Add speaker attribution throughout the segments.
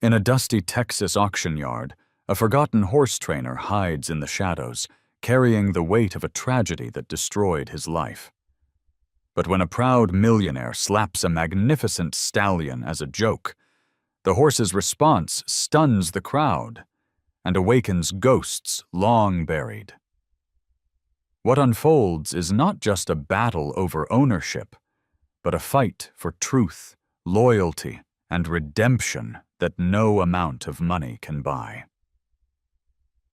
Speaker 1: In a dusty Texas auction yard, a forgotten horse trainer hides in the shadows, carrying the weight of a tragedy that destroyed his life. But when a proud millionaire slaps a magnificent stallion as a joke, the horse's response stuns the crowd and awakens ghosts long buried. What unfolds is not just a battle over ownership, but a fight for truth, loyalty, and redemption that no amount of money can buy.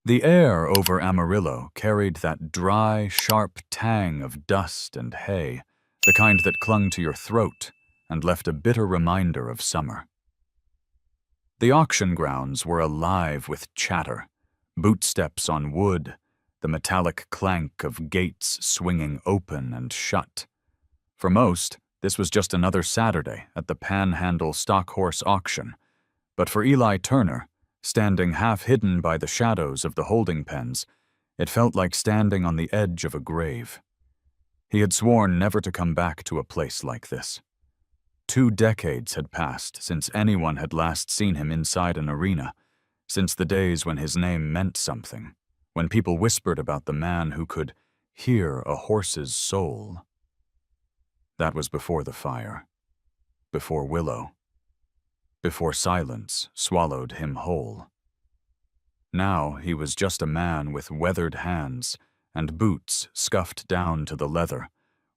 Speaker 1: The air over Amarillo carried that dry, sharp tang of dust and hay, the kind that clung to your throat and left a bitter reminder of summer. The auction grounds were alive with chatter, bootsteps on wood, the metallic clank of gates swinging open and shut. For most, this was just another Saturday at the Panhandle Stock Horse Auction, but for Eli Turner, standing half-hidden by the shadows of the holding pens, it felt like standing on the edge of a grave. He had sworn never to come back to a place like this. 2 decades had passed since anyone had last seen him inside an arena, since the days when his name meant something, when people whispered about the man who could hear a horse's soul. That was before the fire, before Willow, before silence swallowed him whole. Now he was just a man with weathered hands and boots scuffed down to the leather,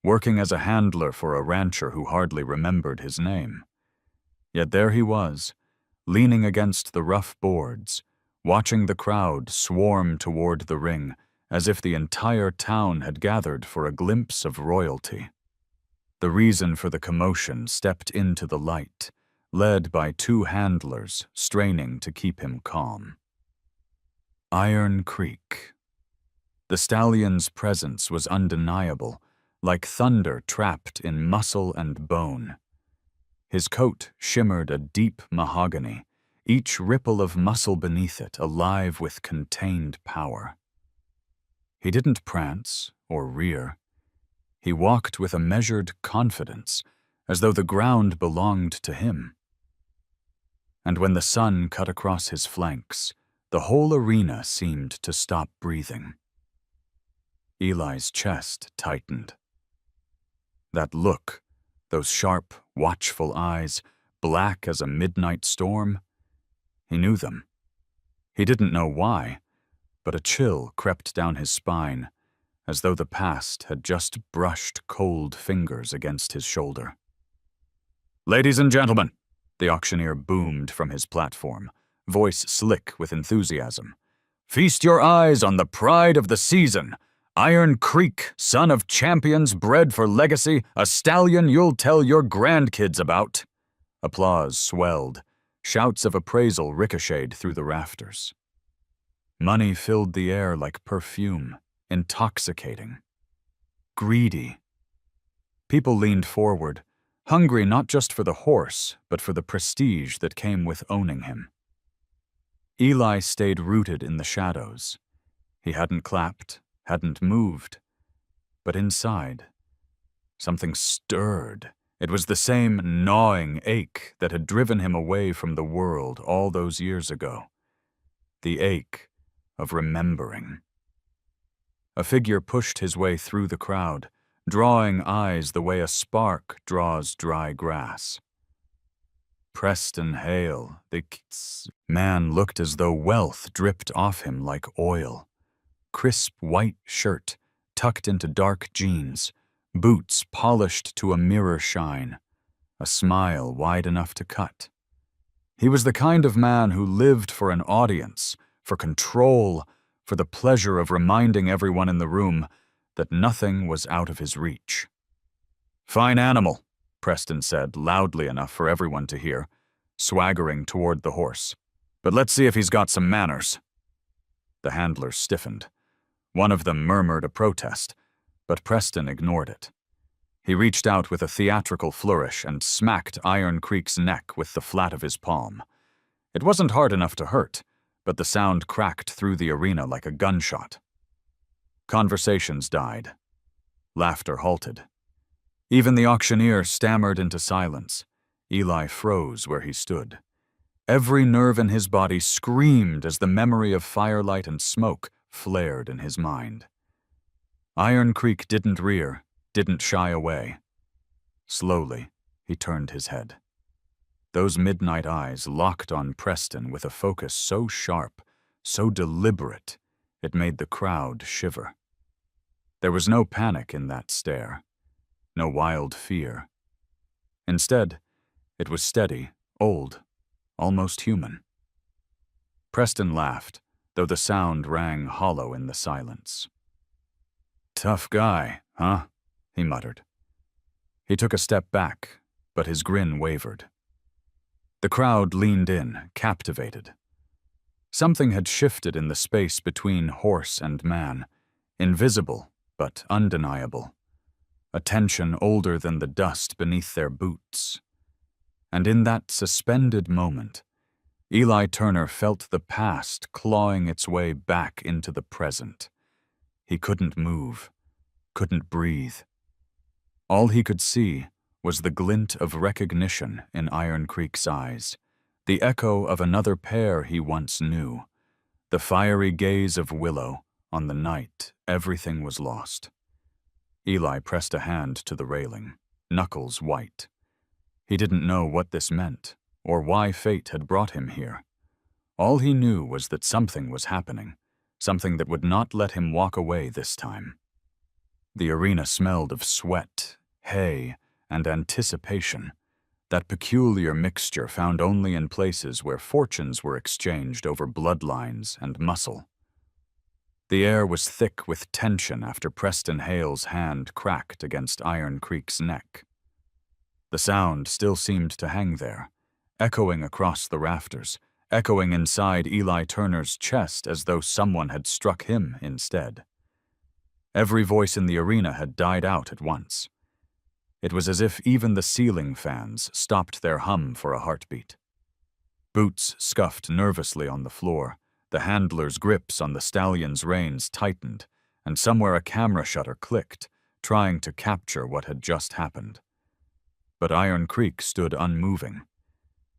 Speaker 1: working as a handler for a rancher who hardly remembered his name. Yet there he was, leaning against the rough boards, watching the crowd swarm toward the ring as if the entire town had gathered for a glimpse of royalty. The reason for the commotion stepped into the light, led by 2 handlers straining to keep him calm. Iron Creek. The stallion's presence was undeniable, like thunder trapped in muscle and bone. His coat shimmered a deep mahogany, each ripple of muscle beneath it alive with contained power. He didn't prance or rear. He walked with a measured confidence, as though the ground belonged to him. And when the sun cut across his flanks, the whole arena seemed to stop breathing. Eli's chest tightened. That look, those sharp, watchful eyes, black as a midnight storm, he knew them. He didn't know why, but a chill crept down his spine, as though the past had just brushed cold fingers against his shoulder. "Ladies and gentlemen," the auctioneer boomed from his platform, voice slick with enthusiasm, "feast your eyes on the pride of the season, Iron Creek, son of champions bred for legacy, a stallion you'll tell your grandkids about." Applause swelled. Shouts of appraisal ricocheted through the rafters. Money filled the air like perfume, intoxicating, greedy. People leaned forward, hungry not just for the horse, but for the prestige that came with owning him. Eli stayed rooted in the shadows. He hadn't clapped, hadn't moved, but inside, something stirred. It was the same gnawing ache that had driven him away from the world all those years ago. The ache of remembering. A figure pushed his way through the crowd, drawing eyes the way a spark draws dry grass. Preston Hale, the man looked as though wealth dripped off him like oil. Crisp white shirt, tucked into dark jeans, boots polished to a mirror shine, a smile wide enough to cut. He was the kind of man who lived for an audience, for control, for the pleasure of reminding everyone in the room that nothing was out of his reach. "Fine animal," Preston said, loudly enough for everyone to hear, swaggering toward the horse. "But let's see if he's got some manners." The handlers stiffened. One of them murmured a protest, but Preston ignored it. He reached out with a theatrical flourish and smacked Iron Creek's neck with the flat of his palm. It wasn't hard enough to hurt, but the sound cracked through the arena like a gunshot. Conversations died. Laughter halted. Even the auctioneer stammered into silence. Eli froze where he stood. Every nerve in his body screamed as the memory of firelight and smoke flared in his mind. Iron Creek didn't rear, didn't shy away. Slowly, he turned his head. Those midnight eyes locked on Preston with a focus so sharp, so deliberate, it made the crowd shiver. There was no panic in that stare, no wild fear. Instead, it was steady, old, almost human. Preston laughed, though the sound rang hollow in the silence. "Tough guy, huh?" he muttered. He took a step back, but his grin wavered. The crowd leaned in, captivated. Something had shifted in the space between horse and man, invisible but undeniable, a tension older than the dust beneath their boots. And in that suspended moment, Eli Turner felt the past clawing its way back into the present. He couldn't move, couldn't breathe. All he could see was the glint of recognition in Iron Creek's eyes, the echo of another pair he once knew, the fiery gaze of Willow on the night everything was lost. Eli pressed a hand to the railing, knuckles white. He didn't know what this meant, or why fate had brought him here. All he knew was that something was happening, something that would not let him walk away this time. The arena smelled of sweat, hay, and anticipation, that peculiar mixture found only in places where fortunes were exchanged over bloodlines and muscle. The air was thick with tension after Preston Hale's hand cracked against Iron Creek's neck. The sound still seemed to hang there, echoing across the rafters, echoing inside Eli Turner's chest as though someone had struck him instead. Every voice in the arena had died out at once. It was as if even the ceiling fans stopped their hum for a heartbeat. Boots scuffed nervously on the floor, the handler's grips on the stallion's reins tightened, and somewhere a camera shutter clicked, trying to capture what had just happened. But Iron Creek stood unmoving.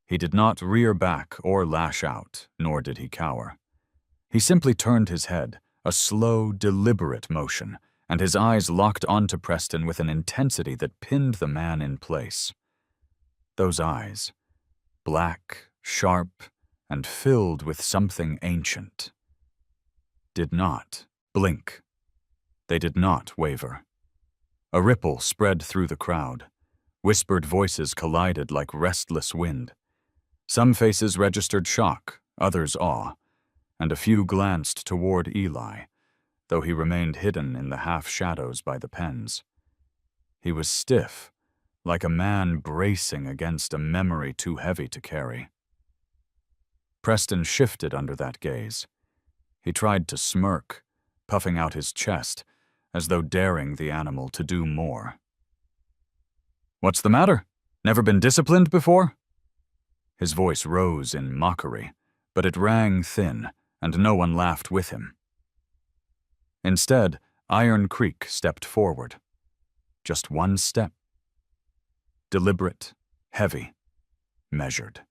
Speaker 1: He did not rear back or lash out, nor did he cower. He simply turned his head, a slow, deliberate motion, and his eyes locked onto Preston with an intensity that pinned the man in place. Those eyes, black, sharp, and filled with something ancient, did not blink. They did not waver. A ripple spread through the crowd. Whispered voices collided like restless wind. Some faces registered shock, others awe, and a few glanced toward Eli, though he remained hidden in the half-shadows by the pens. He was stiff, like a man bracing against a memory too heavy to carry. Preston shifted under that gaze. He tried to smirk, puffing out his chest, as though daring the animal to do more. "What's the matter? Never been disciplined before?" His voice rose in mockery, but it rang thin, and no one laughed with him. Instead, Iron Creek stepped forward. Just one step. Deliberate, heavy, measured.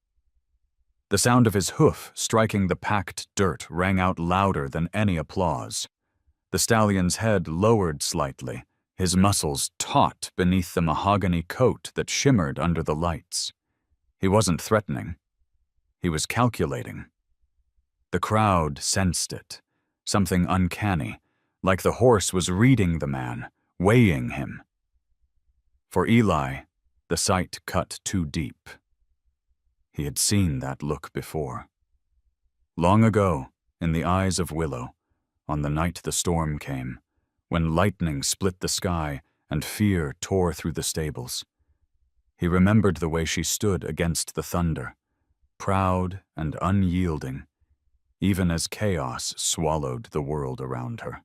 Speaker 1: The sound of his hoof striking the packed dirt rang out louder than any applause. The stallion's head lowered slightly, his muscles taut beneath the mahogany coat that shimmered under the lights. He wasn't threatening. He was calculating. The crowd sensed it, something uncanny, like the horse was reading the man, weighing him. For Eli, the sight cut too deep. He had seen that look before. Long ago, in the eyes of Willow, on the night the storm came, when lightning split the sky and fear tore through the stables. He remembered the way she stood against the thunder, proud and unyielding, even as chaos swallowed the world around her.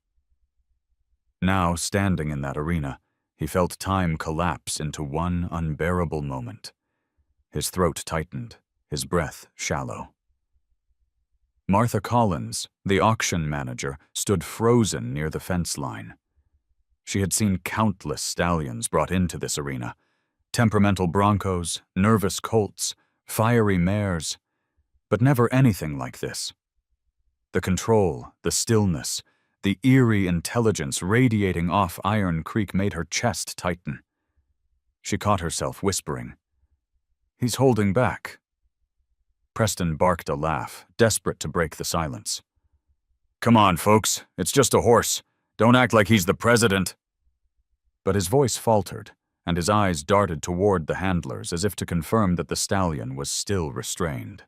Speaker 1: Now, standing in that arena, he felt time collapse into one unbearable moment. His throat tightened, his breath shallow. Martha Collins, the auction manager, stood frozen near the fence line. She had seen countless stallions brought into this arena, temperamental broncos, nervous colts, fiery mares, but never anything like this. The control, the stillness, the eerie intelligence radiating off Iron Creek made her chest tighten. She caught herself whispering, "He's holding back." Preston barked a laugh, desperate to break the silence. "Come on, folks, it's just a horse. Don't act like he's the president." But his voice faltered, and his eyes darted toward the handlers as if to confirm that the stallion was still restrained.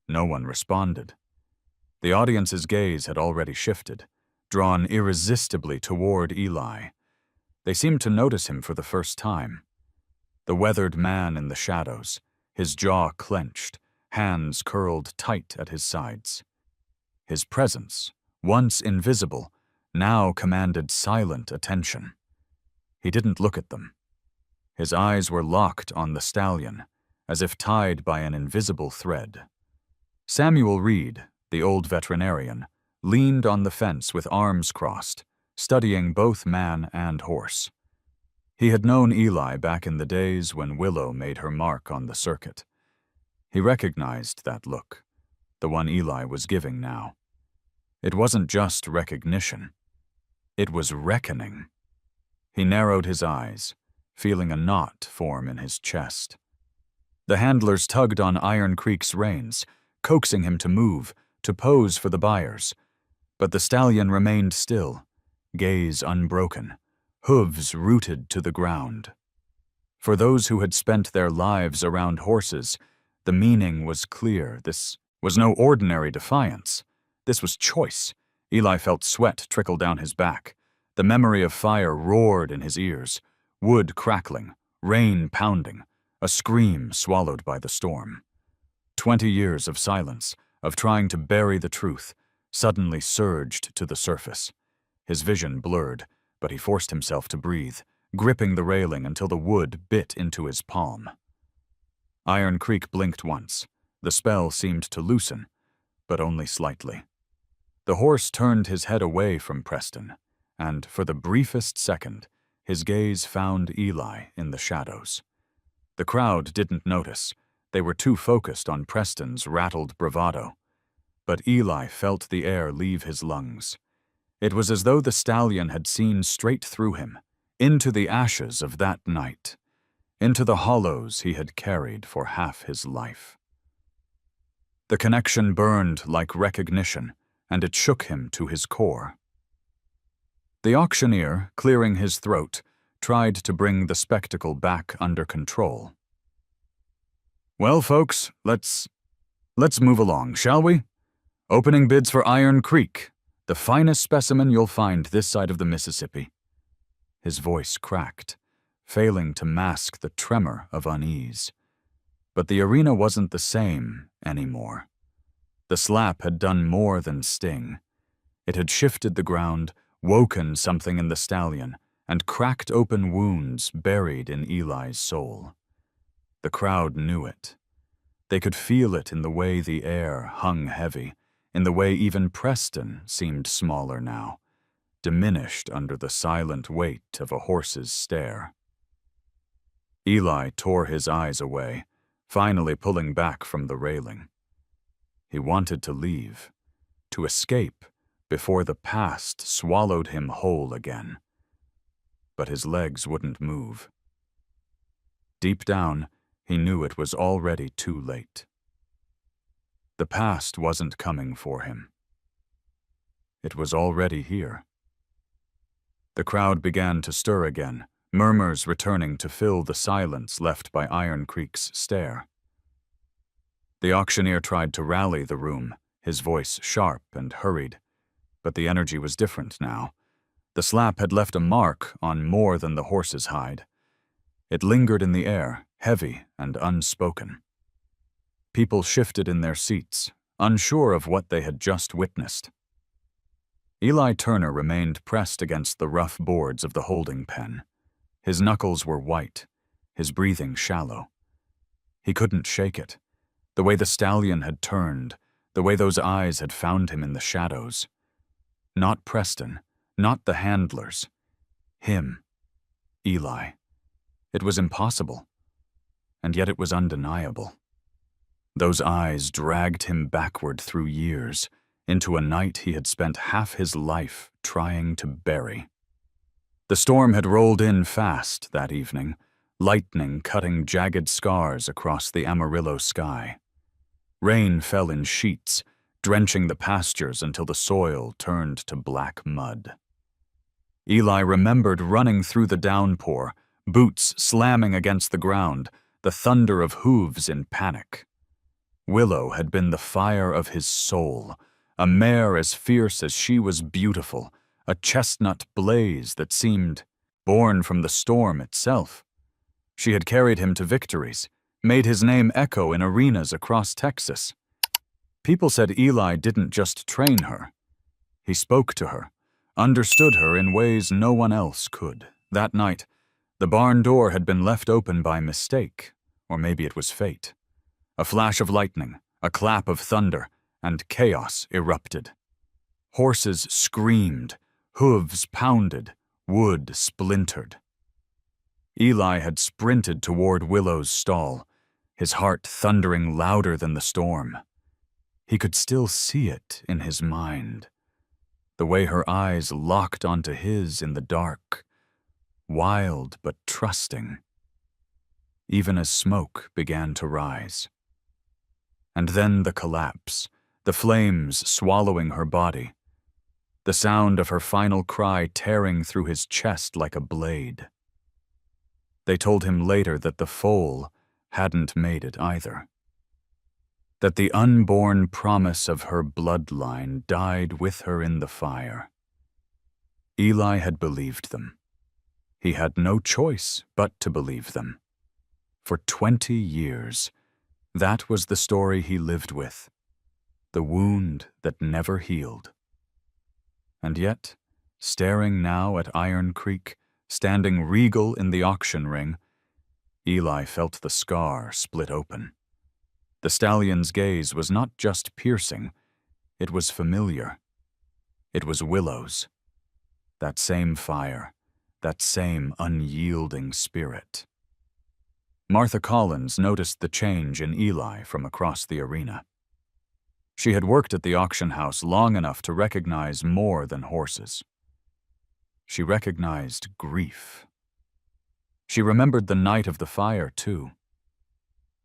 Speaker 1: No one responded. The audience's gaze had already shifted, drawn irresistibly toward Eli. They seemed to notice him for the first time. The weathered man in the shadows, his jaw clenched, hands curled tight at his sides. His presence, once invisible, now commanded silent attention. He didn't look at them. His eyes were locked on the stallion, as if tied by an invisible thread. Samuel Reed, the old veterinarian, leaned on the fence with arms crossed, studying both man and horse. He had known Eli back in the days when Willow made her mark on the circuit. He recognized that look, the one Eli was giving now. It wasn't just recognition. It was reckoning. He narrowed his eyes, feeling a knot form in his chest. The handlers tugged on Iron Creek's reins, coaxing him to move, to pose for the buyers. But the stallion remained still, gaze unbroken, hooves rooted to the ground. For those who had spent their lives around horses, the meaning was clear. This was no ordinary defiance. This was choice. Eli felt sweat trickle down his back. The memory of fire roared in his ears, wood crackling, rain pounding, a scream swallowed by the storm. 20 years of silence, of trying to bury the truth, suddenly surged to the surface. His vision blurred, but he forced himself to breathe, gripping the railing until the wood bit into his palm. Iron Creek blinked once. The spell seemed to loosen, but only slightly. The horse turned his head away from Preston, and for the briefest second, his gaze found Eli in the shadows. The crowd didn't notice. They were too focused on Preston's rattled bravado. But Eli felt the air leave his lungs. It was as though the stallion had seen straight through him, into the ashes of that night, into the hollows he had carried for half his life. The connection burned like recognition, and it shook him to his core. The auctioneer, clearing his throat, tried to bring the spectacle back under control. "Well, folks, let's move along, shall we? Opening bids for Iron Creek, the finest specimen you'll find this side of the Mississippi." His voice cracked, failing to mask the tremor of unease. But the arena wasn't the same anymore. The slap had done more than sting. It had shifted the ground, woken something in the stallion, and cracked open wounds buried in Eli's soul. The crowd knew it. They could feel it in the way the air hung heavy, in the way even Preston seemed smaller now, diminished under the silent weight of a horse's stare. Eli tore his eyes away, finally pulling back from the railing. He wanted to leave, to escape before the past swallowed him whole again. But his legs wouldn't move. Deep down, he knew it was already too late. The past wasn't coming for him. It was already here. The crowd began to stir again, murmurs returning to fill the silence left by Iron Creek's stare. The auctioneer tried to rally the room, his voice sharp and hurried, but the energy was different now. The slap had left a mark on more than the horse's hide. It lingered in the air, heavy and unspoken. People shifted in their seats, unsure of what they had just witnessed. Eli Turner remained pressed against the rough boards of the holding pen. His knuckles were white, his breathing shallow. He couldn't shake it. The way the stallion had turned, the way those eyes had found him in the shadows. Not Preston, not the handlers. Him. Eli. It was impossible. And yet it was undeniable. Those eyes dragged him backward through years, into a night he had spent half his life trying to bury. The storm had rolled in fast that evening, lightning cutting jagged scars across the Amarillo sky. Rain fell in sheets, drenching the pastures until the soil turned to black mud. Eli remembered running through the downpour, boots slamming against the ground, the thunder of hooves in panic. Willow had been the fire of his soul, a mare as fierce as she was beautiful, a chestnut blaze that seemed born from the storm itself. She had carried him to victories, made his name echo in arenas across Texas. People said Eli didn't just train her. He spoke to her, understood her in ways no one else could. That night, the barn door had been left open by mistake, or maybe it was fate. A flash of lightning, a clap of thunder, and chaos erupted. Horses screamed, hooves pounded, wood splintered. Eli had sprinted toward Willow's stall, his heart thundering louder than the storm. He could still see it in his mind, the way her eyes locked onto his in the dark, wild but trusting, even as smoke began to rise. And then the collapse, the flames swallowing her body, the sound of her final cry tearing through his chest like a blade. They told him later that the foal hadn't made it either, that the unborn promise of her bloodline died with her in the fire. Eli had believed them. He had no choice but to believe them. For 20 years, that was the story he lived with, the wound that never healed. And yet, staring now at Iron Creek, standing regal in the auction ring, Eli felt the scar split open. The stallion's gaze was not just piercing, it was familiar. It was Willow's. That same fire, that same unyielding spirit. Martha Collins noticed the change in Eli from across the arena. She had worked at the auction house long enough to recognize more than horses. She recognized grief. She remembered the night of the fire, too.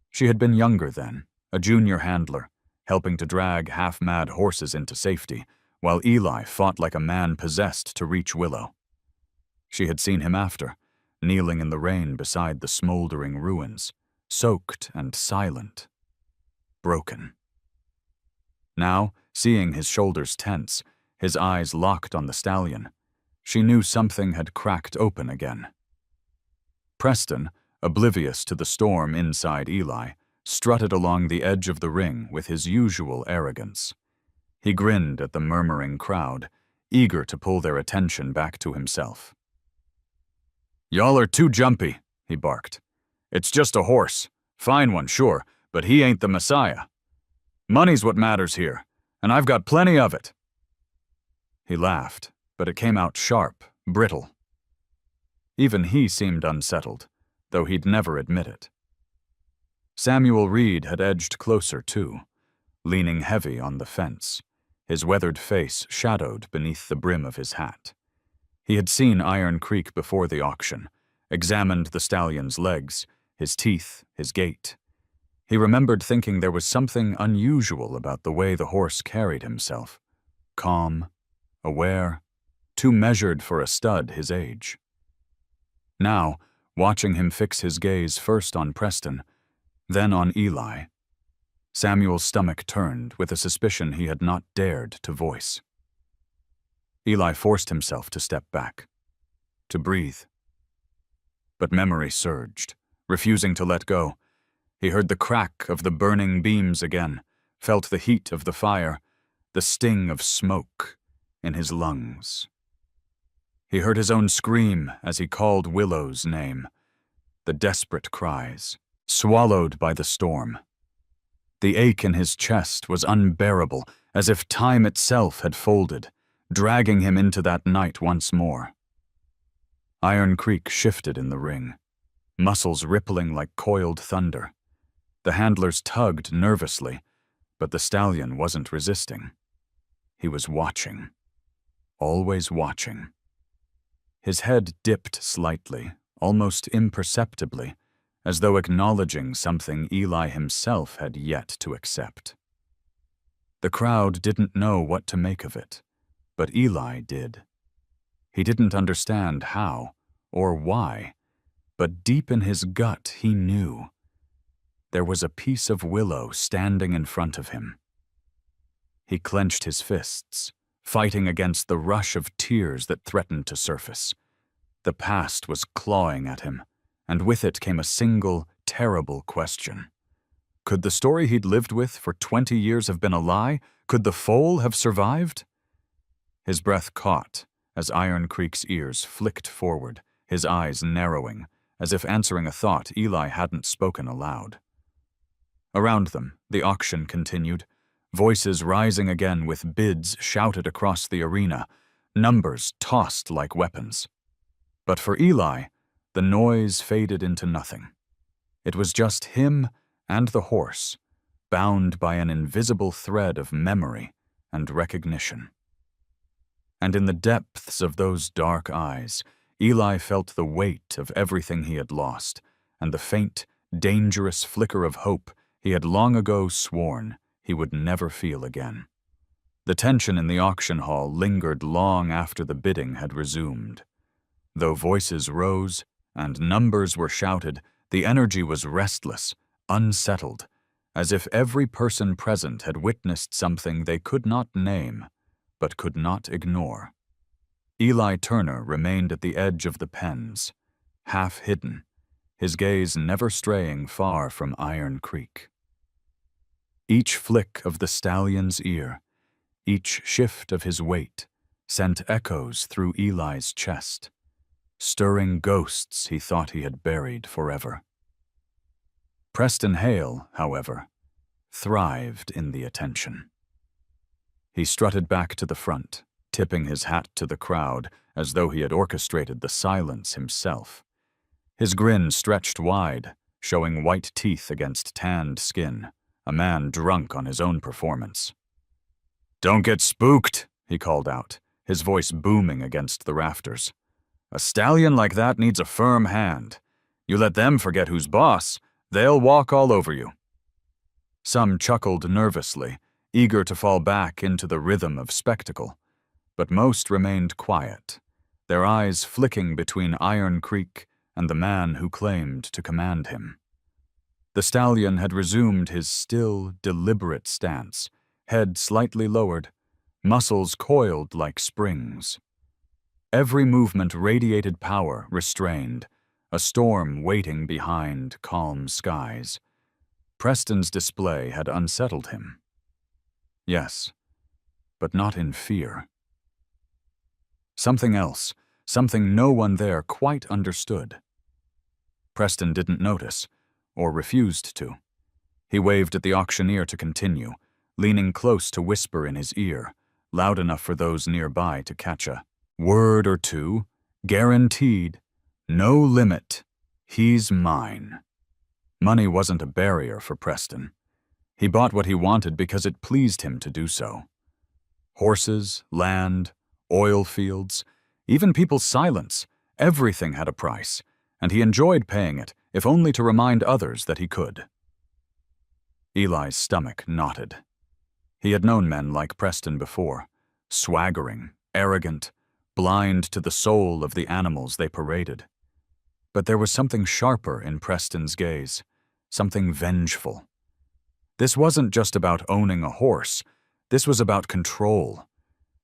Speaker 1: She had been younger then, a junior handler, helping to drag half-mad horses into safety, while Eli fought like a man possessed to reach Willow. She had seen him after, kneeling in the rain beside the smoldering ruins, soaked and silent, broken. Now, seeing his shoulders tense, his eyes locked on the stallion, she knew something had cracked open again. Preston, oblivious to the storm inside Eli, strutted along the edge of the ring with his usual arrogance. He grinned at the murmuring crowd, eager to pull their attention back to himself. "Y'all are too jumpy," he barked. "It's just a horse. Fine one, sure, but he ain't the Messiah. Money's what matters here, and I've got plenty of it." He laughed, but it came out sharp, brittle. Even he seemed unsettled, though he'd never admit it. Samuel Reed had edged closer, too, leaning heavy on the fence, his weathered face shadowed beneath the brim of his hat. He had seen Iron Creek before the auction, examined the stallion's legs, his teeth, his gait. He remembered thinking there was something unusual about the way the horse carried himself. Calm, aware, too measured for a stud his age. Now, watching him fix his gaze first on Preston, then on Eli, Samuel's stomach turned with a suspicion he had not dared to voice. Eli forced himself to step back, to breathe. But memory surged, refusing to let go. He heard the crack of the burning beams again, felt the heat of the fire, the sting of smoke in his lungs. He heard his own scream as he called Willow's name, the desperate cries, swallowed by the storm. The ache in his chest was unbearable, as if time itself had folded, dragging him into that night once more. Iron Creek shifted in the ring, muscles rippling like coiled thunder. The handlers tugged nervously, but the stallion wasn't resisting. He was watching. Always watching. His head dipped slightly, almost imperceptibly, as though acknowledging something Eli himself had yet to accept. The crowd didn't know what to make of it, but Eli did. He didn't understand how or why, but deep in his gut he knew. There was a piece of willow standing in front of him. He clenched his fists, fighting against the rush of tears that threatened to surface. The past was clawing at him, and with it came a single, terrible question. Could the story he'd lived with for 20 years have been a lie? Could the foal have survived? His breath caught as Iron Creek's ears flicked forward, his eyes narrowing, as if answering a thought Eli hadn't spoken aloud. Around them, the auction continued, voices rising again with bids shouted across the arena, numbers tossed like weapons. But for Eli, the noise faded into nothing. It was just him and the horse, bound by an invisible thread of memory and recognition. And in the depths of those dark eyes, Eli felt the weight of everything he had lost, and the faint, dangerous flicker of hope he had long ago sworn he would never feel again. The tension in the auction hall lingered long after the bidding had resumed. Though voices rose and numbers were shouted, the energy was restless, unsettled, as if every person present had witnessed something they could not name, but could not ignore. Eli Turner remained at the edge of the pens, half hidden, his gaze never straying far from Iron Creek. Each flick of the stallion's ear, each shift of his weight, sent echoes through Eli's chest, stirring ghosts he thought he had buried forever. Preston Hale, however, thrived in the attention. He strutted back to the front, tipping his hat to the crowd as though he had orchestrated the silence himself. His grin stretched wide, showing white teeth against tanned skin, a man drunk on his own performance. "Don't get spooked," he called out, his voice booming against the rafters. "A stallion like that needs a firm hand. You let them forget who's boss, they'll walk all over you." Some chuckled nervously, eager to fall back into the rhythm of spectacle, but most remained quiet, their eyes flicking between Iron Creek and the man who claimed to command him. The stallion had resumed his still, deliberate stance, head slightly lowered, muscles coiled like springs. Every movement radiated power restrained, a storm waiting behind calm skies. Preston's display had unsettled him. Yes, but not in fear. Something else, something no one there quite understood. Preston didn't notice, or refused to. He waved at the auctioneer to continue, leaning close to whisper in his ear, loud enough for those nearby to catch a word or two, guaranteed, no limit, he's mine. Money wasn't a barrier for Preston. He bought what he wanted because it pleased him to do so. Horses, land, oil fields, even people's silence, everything had a price, and he enjoyed paying it, if only to remind others that he could. Eli's stomach knotted. He had known men like Preston before, swaggering, arrogant, blind to the soul of the animals they paraded. But there was something sharper in Preston's gaze, something vengeful. This wasn't just about owning a horse, this was about control.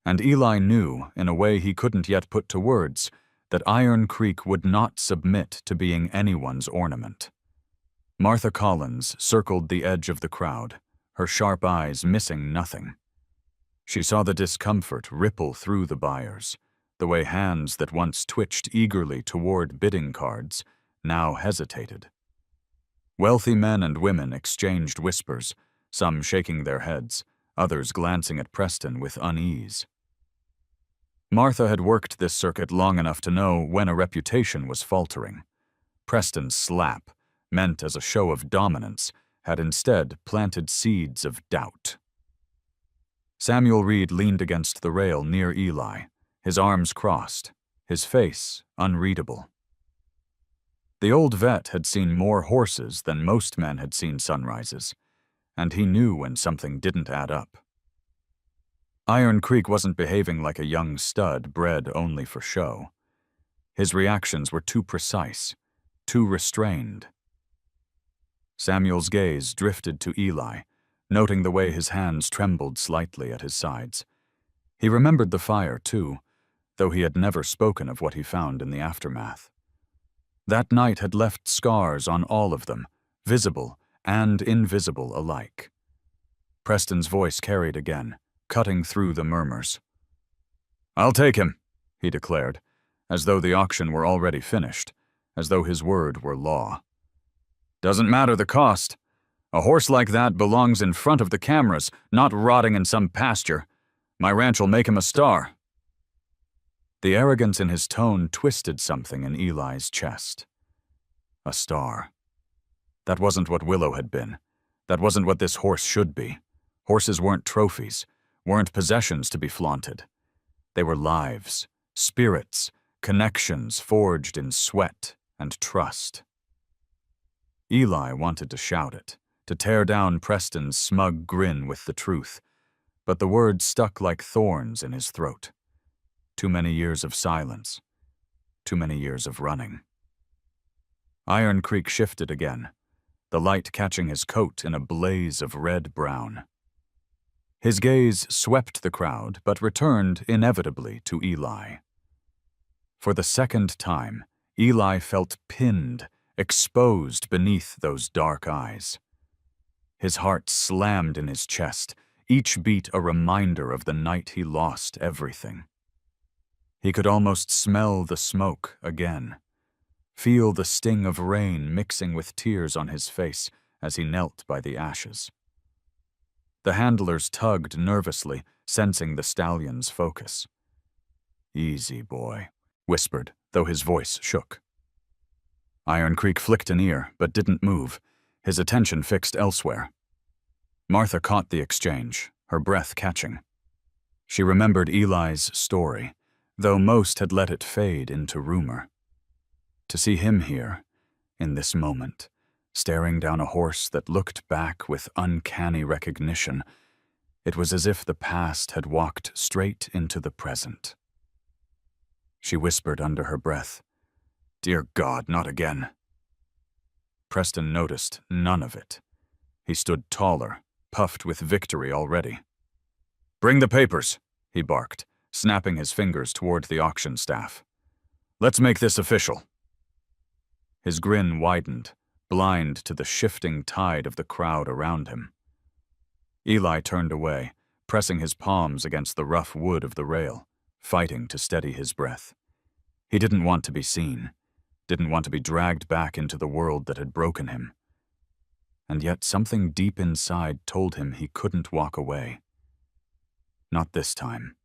Speaker 1: And Eli knew, in a way he couldn't yet put to words, that Iron Creek would not submit to being anyone's ornament. Martha Collins circled the edge of the crowd, her sharp eyes missing nothing. She saw the discomfort ripple through the buyers, the way hands that once twitched eagerly toward bidding cards now hesitated. Wealthy men and women exchanged whispers, some shaking their heads, others glancing at Preston with unease. Martha had worked this circuit long enough to know when a reputation was faltering. Preston's slap, meant as a show of dominance, had instead planted seeds of doubt. Samuel Reed leaned against the rail near Eli, his arms crossed, his face unreadable. The old vet had seen more horses than most men had seen sunrises, and he knew when something didn't add up. Iron Creek wasn't behaving like a young stud bred only for show. His reactions were too precise, too restrained. Samuel's gaze drifted to Eli, noting the way his hands trembled slightly at his sides. He remembered the fire, too, though he had never spoken of what he found in the aftermath. That night had left scars on all of them, visible and invisible alike. Preston's voice carried again, cutting through the murmurs. "I'll take him," he declared, as though the auction were already finished, as though his word were law. "Doesn't matter the cost. A horse like that belongs in front of the cameras, not rotting in some pasture. My ranch will make him a star." The arrogance in his tone twisted something in Eli's chest. A star. That wasn't what Willow had been. That wasn't what this horse should be. Horses weren't trophies, weren't possessions to be flaunted. They were lives, spirits, connections forged in sweat and trust. Eli wanted to shout it, to tear down Preston's smug grin with the truth, but the words stuck like thorns in his throat. Too many years of silence. Too many years of running. Iron Creek shifted again, the light catching his coat in a blaze of red-brown. His gaze swept the crowd, but returned inevitably to Eli. For the second time, Eli felt pinned, exposed beneath those dark eyes. His heart slammed in his chest, each beat a reminder of the night he lost everything. He could almost smell the smoke again, feel the sting of rain mixing with tears on his face as he knelt by the ashes. The handlers tugged nervously, sensing the stallion's focus. "Easy, boy," whispered, though his voice shook. Iron Creek flicked an ear, but didn't move, his attention fixed elsewhere. Martha caught the exchange, her breath catching. She remembered Eli's story, though most had let it fade into rumor. To see him here, in this moment, staring down a horse that looked back with uncanny recognition, it was as if the past had walked straight into the present. She whispered under her breath, "Dear God, not again." Preston noticed none of it. He stood taller, puffed with victory already. "Bring the papers," he barked, snapping his fingers toward the auction staff. "Let's make this official." His grin widened, blind to the shifting tide of the crowd around him. Eli turned away, pressing his palms against the rough wood of the rail, fighting to steady his breath. He didn't want to be seen, didn't want to be dragged back into the world that had broken him. And yet something deep inside told him he couldn't walk away. Not this time.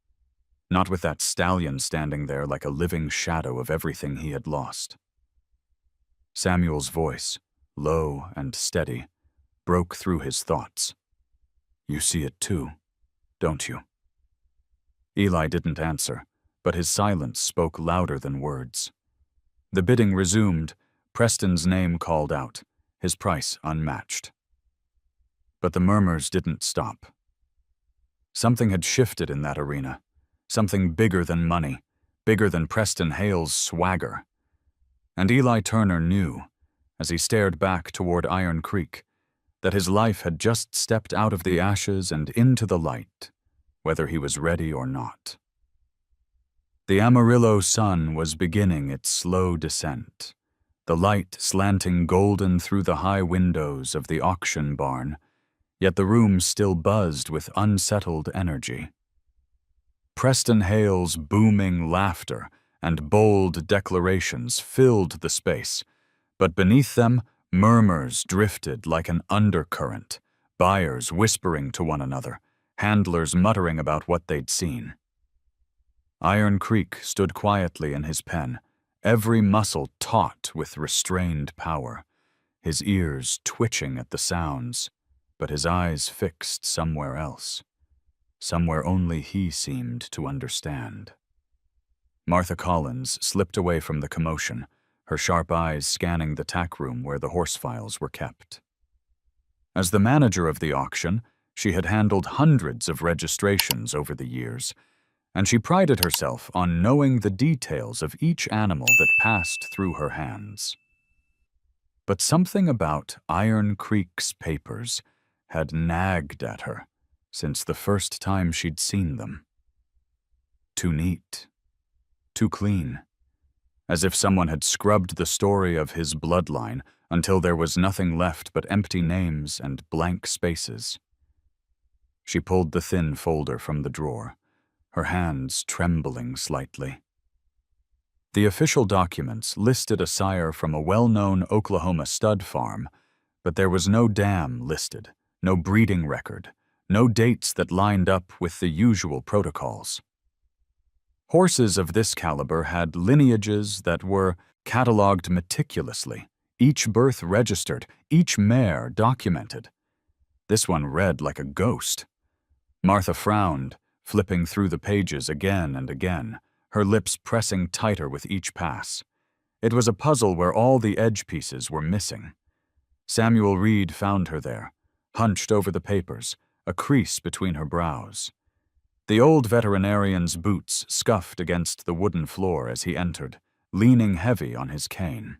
Speaker 1: Not with that stallion standing there like a living shadow of everything he had lost. Samuel's voice, low and steady, broke through his thoughts. "You see it too, don't you?" Eli didn't answer, but his silence spoke louder than words. The bidding resumed, Preston's name called out, his price unmatched. But the murmurs didn't stop. Something had shifted in that arena, something bigger than money, bigger than Preston Hale's swagger. And Eli Turner knew, as he stared back toward Iron Creek, that his life had just stepped out of the ashes and into the light, whether he was ready or not. The Amarillo sun was beginning its slow descent, the light slanting golden through the high windows of the auction barn, yet the room still buzzed with unsettled energy. Preston Hale's booming laughter and bold declarations filled the space, but beneath them, murmurs drifted like an undercurrent, buyers whispering to one another, handlers muttering about what they'd seen. Iron Creek stood quietly in his pen, every muscle taut with restrained power, his ears twitching at the sounds, but his eyes fixed somewhere else, somewhere only he seemed to understand. Martha Collins slipped away from the commotion, her sharp eyes scanning the tack room where the horse files were kept. As the manager of the auction, she had handled hundreds of registrations over the years, and she prided herself on knowing the details of each animal that passed through her hands. But something about Iron Creek's papers had nagged at her since the first time she'd seen them. Too neat, too clean, as if someone had scrubbed the story of his bloodline until there was nothing left but empty names and blank spaces. She pulled the thin folder from the drawer, her hands trembling slightly. The official documents listed a sire from a well-known Oklahoma stud farm, but there was no dam listed, no breeding record, no dates that lined up with the usual protocols. Horses of this caliber had lineages that were cataloged meticulously, each birth registered, each mare documented. This one read like a ghost. Martha frowned, flipping through the pages again and again, her lips pressing tighter with each pass. It was a puzzle where all the edge pieces were missing. Samuel Reed found her there, hunched over the papers, a crease between her brows. The old veterinarian's boots scuffed against the wooden floor as he entered, leaning heavy on his cane.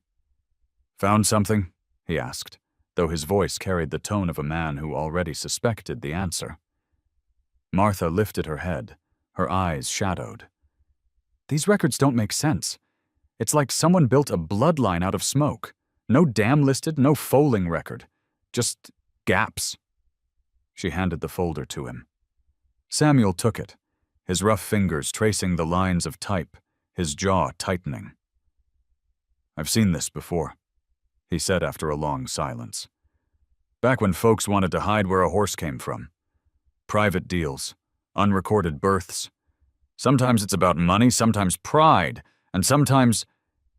Speaker 1: "Found something?" he asked, though his voice carried the tone of a man who already suspected the answer. Martha lifted her head, her eyes shadowed. "These records don't make sense. It's like someone built a bloodline out of smoke. No dam listed, no foaling record. Just gaps." She handed the folder to him. Samuel took it, his rough fingers tracing the lines of type, his jaw tightening. "I've seen this before," he said after a long silence. "Back when folks wanted to hide where a horse came from. Private deals, unrecorded births. Sometimes it's about money, sometimes pride, and sometimes—"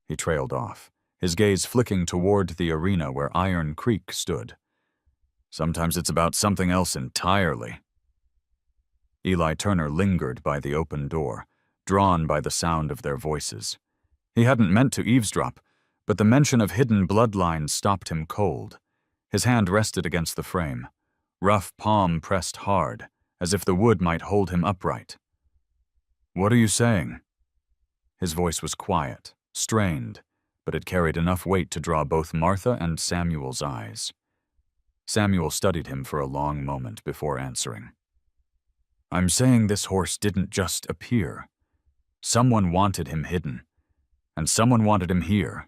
Speaker 1: He trailed off, his gaze flicking toward the arena where Iron Creek stood. "Sometimes it's about something else entirely." Eli Turner lingered by the open door, drawn by the sound of their voices. He hadn't meant to eavesdrop, but the mention of hidden bloodlines stopped him cold. His hand rested against the frame, rough palm pressed hard, as if the wood might hold him upright. "What are you saying?" His voice was quiet, strained, but it carried enough weight to draw both Martha and Samuel's eyes. Samuel studied him for a long moment before answering. "I'm saying this horse didn't just appear. Someone wanted him hidden, and someone wanted him here."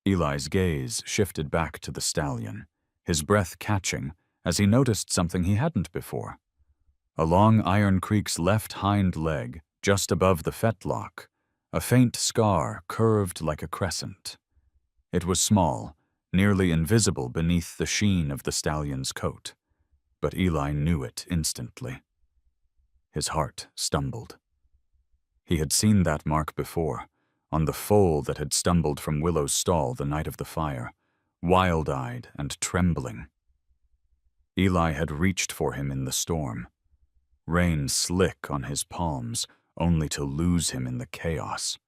Speaker 1: Eli's gaze shifted back to the stallion, his breath catching as he noticed something he hadn't before. Along Iron Creek's left hind leg, just above the fetlock, a faint scar curved like a crescent. It was small, nearly invisible beneath the sheen of the stallion's coat, but Eli knew it instantly. His heart stumbled. He had seen that mark before, on the foal that had stumbled from Willow's stall the night of the fire, wild-eyed and trembling. Eli had reached for him in the storm, rain slick on his palms, only to lose him in the chaos.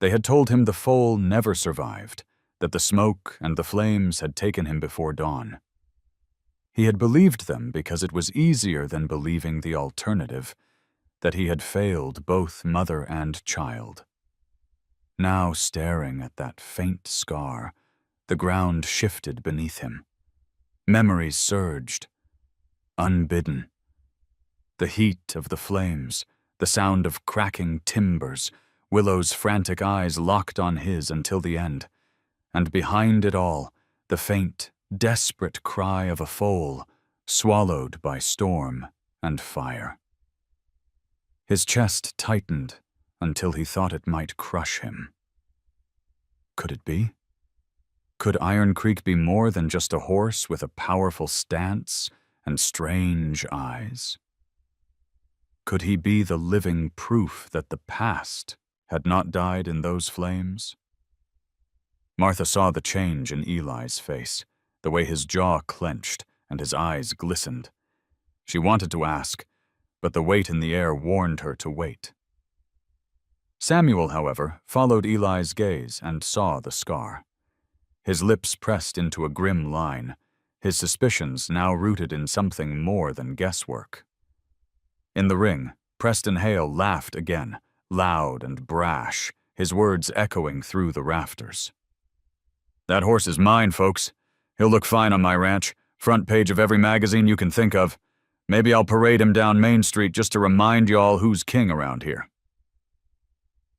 Speaker 1: They had told him the foal never survived, that the smoke and the flames had taken him before dawn. He had believed them because it was easier than believing the alternative, that he had failed both mother and child. Now, staring at that faint scar, the ground shifted beneath him. Memories surged, unbidden. The heat of the flames, the sound of cracking timbers, Willow's frantic eyes locked on his until the end, and behind it all, the faint, desperate cry of a foal, swallowed by storm and fire. His chest tightened until he thought it might crush him. Could it be? Could Iron Creek be more than just a horse with a powerful stance and strange eyes? Could he be the living proof that the past had not died in those flames? Martha saw the change in Eli's face, the way his jaw clenched and his eyes glistened. She wanted to ask, but the weight in the air warned her to wait. Samuel, however, followed Eli's gaze and saw the scar. His lips pressed into a grim line, his suspicions now rooted in something more than guesswork. In the ring, Preston Hale laughed again, loud and brash, his words echoing through the rafters. "That horse is mine, folks. He'll look fine on my ranch, front page of every magazine you can think of. Maybe I'll parade him down Main Street just to remind y'all who's king around here."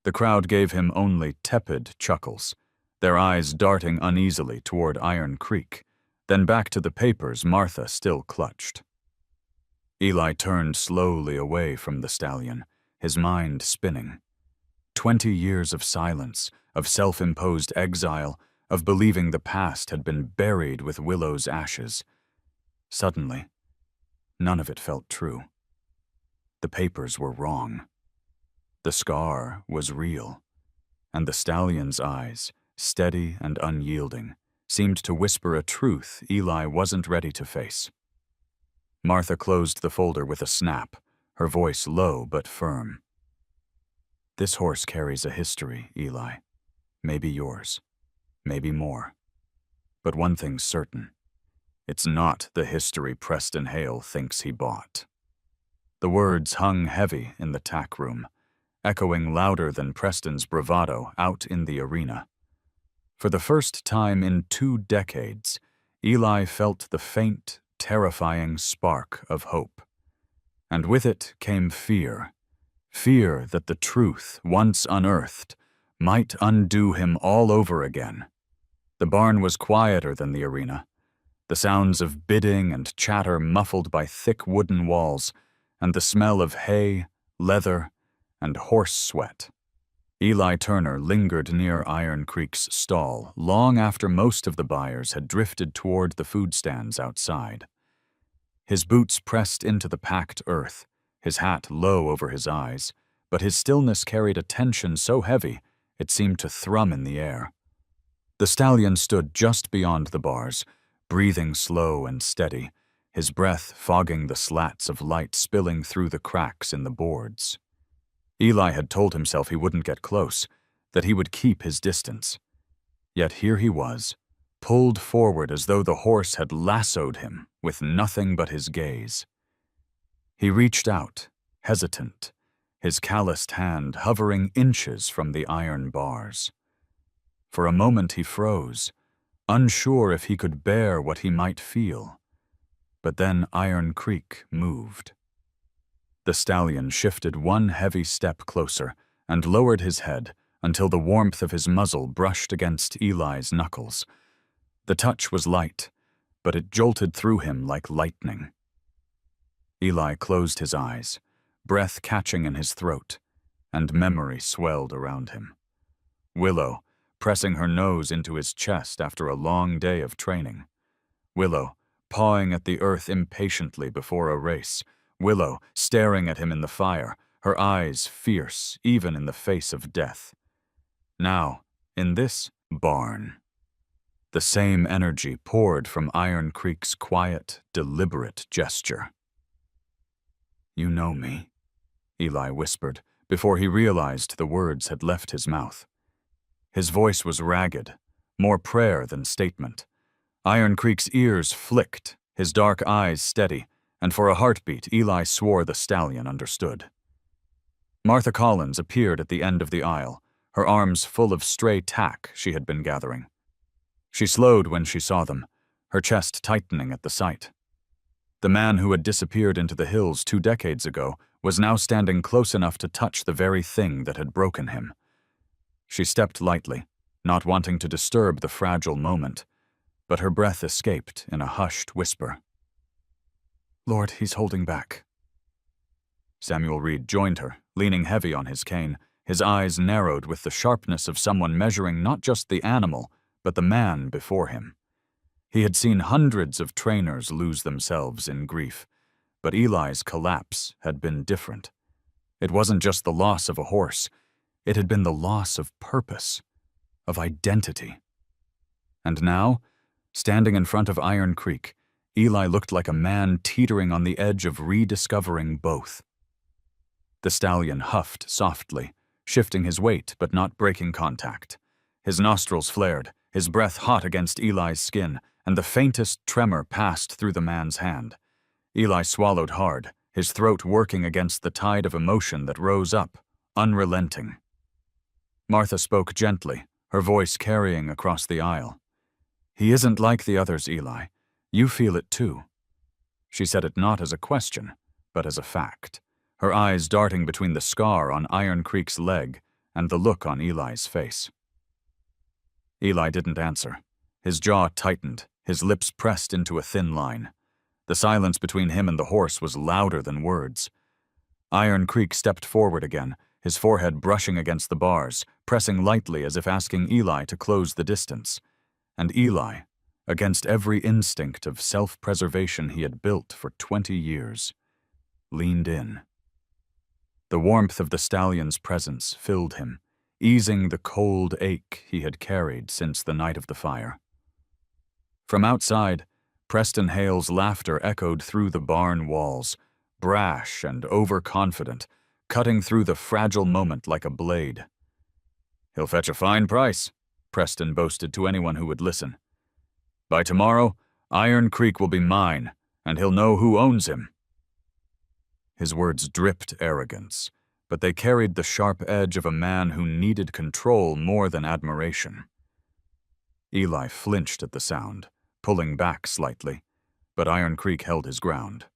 Speaker 1: The crowd gave him only tepid chuckles, their eyes darting uneasily toward Iron Creek, then back to the papers Martha still clutched. Eli turned slowly away from the stallion, his mind spinning. 20 years of silence, of self-imposed exile, of believing the past had been buried with Willow's ashes. Suddenly, none of it felt true. The papers were wrong. The scar was real, and the stallion's eyes, steady and unyielding, seemed to whisper a truth Eli wasn't ready to face. Martha closed the folder with a snap, her voice low but firm. "This horse carries a history, Eli. Maybe yours. Maybe more. But one thing's certain. It's not the history Preston Hale thinks he bought." The words hung heavy in the tack room, echoing louder than Preston's bravado out in the arena. For the first time in 2 decades, Eli felt the faint, terrifying spark of hope. And with it came fear. Fear that the truth, once unearthed, might undo him all over again. The barn was quieter than the arena, the sounds of bidding and chatter muffled by thick wooden walls, and the smell of hay, leather, and horse sweat. Eli Turner lingered near Iron Creek's stall long after most of the buyers had drifted toward the food stands outside. His boots pressed into the packed earth, his hat low over his eyes, but his stillness carried a tension so heavy it seemed to thrum in the air. The stallion stood just beyond the bars, breathing slow and steady, his breath fogging the slats of light spilling through the cracks in the boards. Eli had told himself he wouldn't get close, that he would keep his distance. Yet here he was, pulled forward as though the horse had lassoed him with nothing but his gaze. He reached out, hesitant, his calloused hand hovering inches from the iron bars. For a moment he froze, unsure if he could bear what he might feel. But then Iron Creek moved. The stallion shifted one heavy step closer and lowered his head until the warmth of his muzzle brushed against Eli's knuckles. The touch was light, but it jolted through him like lightning. Eli closed his eyes, breath catching in his throat, and memory swelled around him. Willow, pressing her nose into his chest after a long day of training. Willow, pawing at the earth impatiently before a race. Willow, staring at him in the fire, her eyes fierce even in the face of death. Now, in this barn, the same energy poured from Iron Creek's quiet, deliberate gesture. "You know me," Eli whispered, before he realized the words had left his mouth. His voice was ragged, more prayer than statement. Iron Creek's ears flicked, his dark eyes steady, and for a heartbeat Eli swore the stallion understood. Martha Collins appeared at the end of the aisle, her arms full of stray tack she had been gathering. She slowed when she saw them, her chest tightening at the sight. The man who had disappeared into the hills 2 decades ago was now standing close enough to touch the very thing that had broken him. She stepped lightly, not wanting to disturb the fragile moment, but her breath escaped in a hushed whisper. "Lord, he's holding back." Samuel Reed joined her, leaning heavy on his cane, his eyes narrowed with the sharpness of someone measuring not just the animal, but the man before him. He had seen hundreds of trainers lose themselves in grief, but Eli's collapse had been different. It wasn't just the loss of a horse, it had been the loss of purpose, of identity. And now, standing in front of Iron Creek, Eli looked like a man teetering on the edge of rediscovering both. The stallion huffed softly, shifting his weight but not breaking contact. His nostrils flared, his breath hot against Eli's skin, and the faintest tremor passed through the man's hand. Eli swallowed hard, his throat working against the tide of emotion that rose up, unrelenting. Martha spoke gently, her voice carrying across the aisle. "He isn't like the others, Eli. You feel it too." She said it not as a question, but as a fact, her eyes darting between the scar on Iron Creek's leg and the look on Eli's face. Eli didn't answer. His jaw tightened, his lips pressed into a thin line. The silence between him and the horse was louder than words. Iron Creek stepped forward again, his forehead brushing against the bars, pressing lightly as if asking Eli to close the distance. And Eli, against every instinct of self-preservation he had built for 20 years, leaned in. The warmth of the stallion's presence filled him, easing the cold ache he had carried since the night of the fire. From outside, Preston Hale's laughter echoed through the barn walls, brash and overconfident, cutting through the fragile moment like a blade. "He'll fetch a fine price," Preston boasted to anyone who would listen. "By tomorrow, Iron Creek will be mine, and he'll know who owns him." His words dripped arrogance, but they carried the sharp edge of a man who needed control more than admiration. Eli flinched at the sound, pulling back slightly, but Iron Creek held his ground.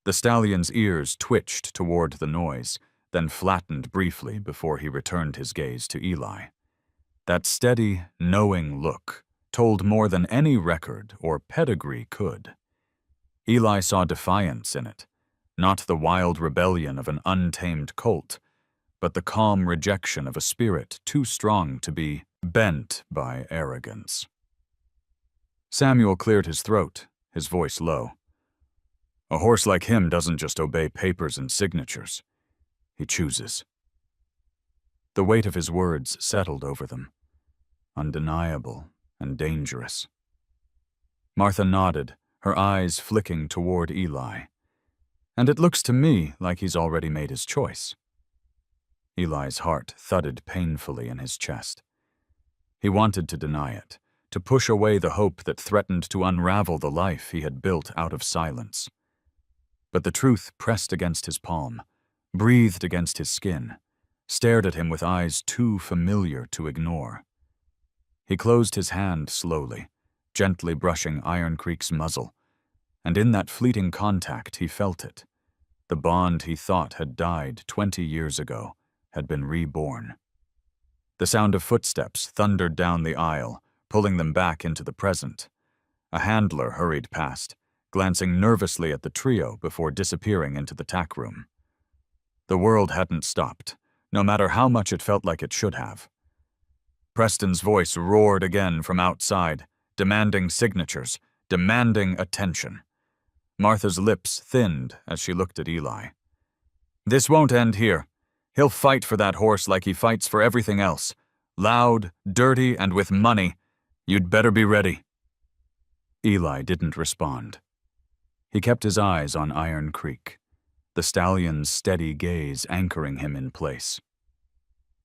Speaker 1: The stallion's ears twitched toward the noise, then flattened briefly before he returned his gaze to Eli. That steady, knowing look told more than any record or pedigree could. Eli saw defiance in it, not the wild rebellion of an untamed colt, but the calm rejection of a spirit too strong to be bent by arrogance. Samuel cleared his throat, his voice low. "A horse like him doesn't just obey papers and signatures. He chooses." The weight of his words settled over them, undeniable and dangerous. Martha nodded, her eyes flicking toward Eli. "And it looks to me like he's already made his choice." Eli's heart thudded painfully in his chest. He wanted to deny it, to push away the hope that threatened to unravel the life he had built out of silence. But the truth pressed against his palm, breathed against his skin, stared at him with eyes too familiar to ignore. He closed his hand slowly, gently brushing Iron Creek's muzzle, and in that fleeting contact he felt it. The bond he thought had died 20 years ago had been reborn. The sound of footsteps thundered down the aisle, pulling them back into the present. A handler hurried past, glancing nervously at the trio before disappearing into the tack room. The world hadn't stopped, no matter how much it felt like it should have. Preston's voice roared again from outside, demanding signatures, demanding attention. Martha's lips thinned as she looked at Eli. "This won't end here. He'll fight for that horse like he fights for everything else. Loud, dirty, and with money. You'd better be ready." Eli didn't respond. He kept his eyes on Iron Creek, the stallion's steady gaze anchoring him in place.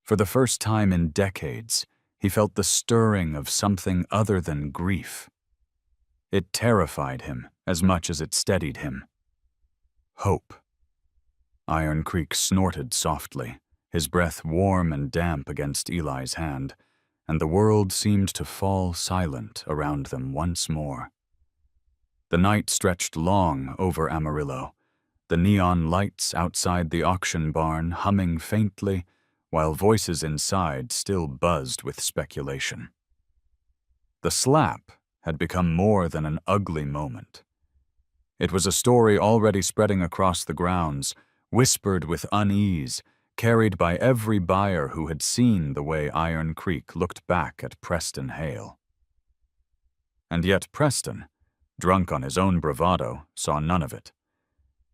Speaker 1: For the first time in decades, he felt the stirring of something other than grief. It terrified him as much as it steadied him. Hope. Iron Creek snorted softly, his breath warm and damp against Eli's hand, and the world seemed to fall silent around them once more. The night stretched long over Amarillo, the neon lights outside the auction barn humming faintly, while voices inside still buzzed with speculation. The slap had become more than an ugly moment. It was a story already spreading across the grounds, whispered with unease, carried by every buyer who had seen the way Iron Creek looked back at Preston Hale. And yet Preston, drunk on his own bravado, saw none of it.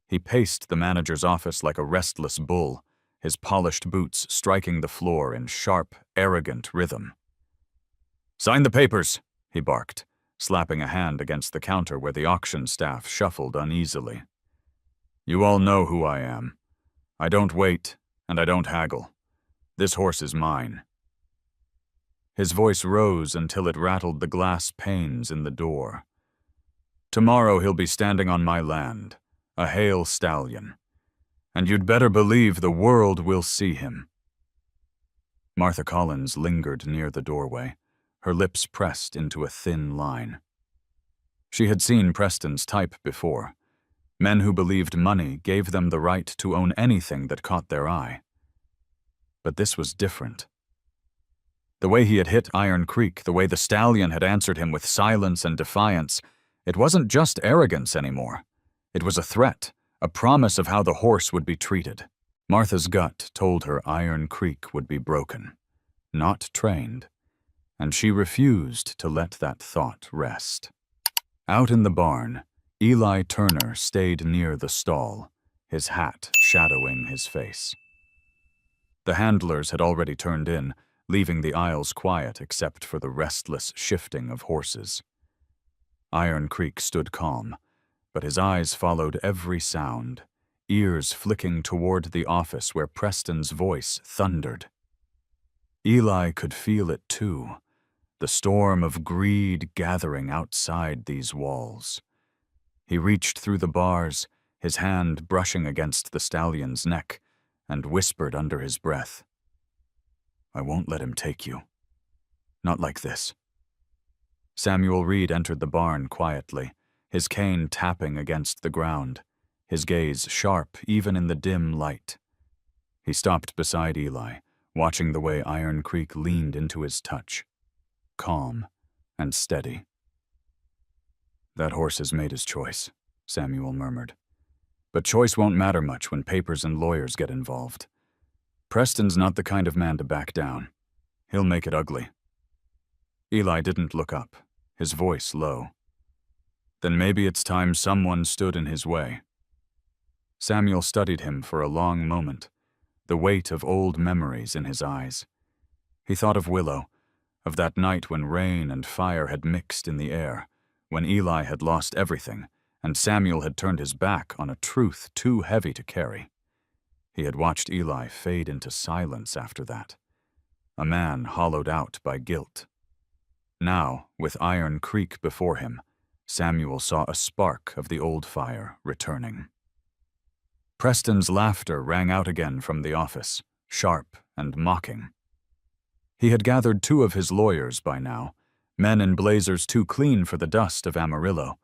Speaker 1: He paced the manager's office like a restless bull, his polished boots striking the floor in sharp, arrogant rhythm. "Sign the papers," he barked, slapping a hand against the counter where the auction staff shuffled uneasily. "You all know who I am. I don't wait, and I don't haggle. This horse is mine." His voice rose until it rattled the glass panes in the door. "Tomorrow he'll be standing on my land, a hale stallion. And you'd better believe the world will see him." Martha Collins lingered near the doorway, her lips pressed into a thin line. She had seen Preston's type before. Men who believed money gave them the right to own anything that caught their eye. But this was different. The way he had hit Iron Creek, the way the stallion had answered him with silence and defiance, it wasn't just arrogance anymore. It was a threat, a promise of how the horse would be treated. Martha's gut told her Iron Creek would be broken, not trained, and she refused to let that thought rest. Out in the barn, Eli Turner stayed near the stall, his hat shadowing his face. The handlers had already turned in, leaving the aisles quiet except for the restless shifting of horses. Iron Creek stood calm, but his eyes followed every sound, ears flicking toward the office where Preston's voice thundered. Eli could feel it too, the storm of greed gathering outside these walls. He reached through the bars, his hand brushing against the stallion's neck, and whispered under his breath, "I won't let him take you. Not like this." Samuel Reed entered the barn quietly, his cane tapping against the ground, his gaze sharp even in the dim light. He stopped beside Eli, watching the way Iron Creek leaned into his touch, calm and steady. "That horse has made his choice," Samuel murmured. "But choice won't matter much when papers and lawyers get involved. Preston's not the kind of man to back down. He'll make it ugly." Eli didn't look up, his voice low. "Then maybe it's time someone stood in his way." Samuel studied him for a long moment, the weight of old memories in his eyes. He thought of Willow, of that night when rain and fire had mixed in the air, when Eli had lost everything, and Samuel had turned his back on a truth too heavy to carry. He had watched Eli fade into silence after that, a man hollowed out by guilt. Now, with Iron Creek before him, Samuel saw a spark of the old fire returning. Preston's laughter rang out again from the office, sharp and mocking. He had gathered 2 of his lawyers by now, men in blazers too clean for the dust of Amarillo.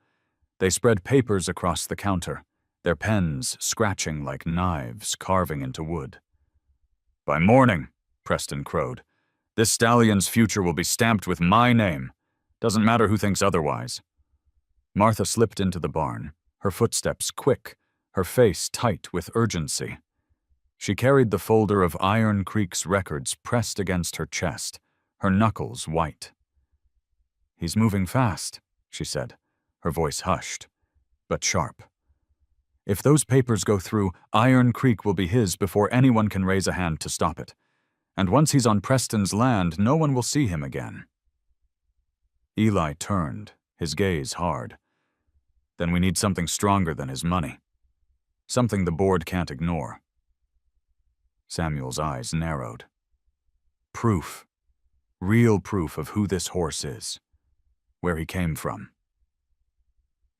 Speaker 1: They spread papers across the counter, their pens scratching like knives carving into wood. "By morning," Preston crowed, "this stallion's future will be stamped with my name. Doesn't matter who thinks otherwise." Martha slipped into the barn, her footsteps quick, her face tight with urgency. She carried the folder of Iron Creek's records pressed against her chest, her knuckles white. "He's moving fast," she said, her voice hushed, but sharp. "If those papers go through, Iron Creek will be his before anyone can raise a hand to stop it. And once he's on Preston's land, no one will see him again." Eli turned, his gaze hard. "Then we need something stronger than his money. Something the board can't ignore." Samuel's eyes narrowed. "Proof. Real proof of who this horse is. Where he came from."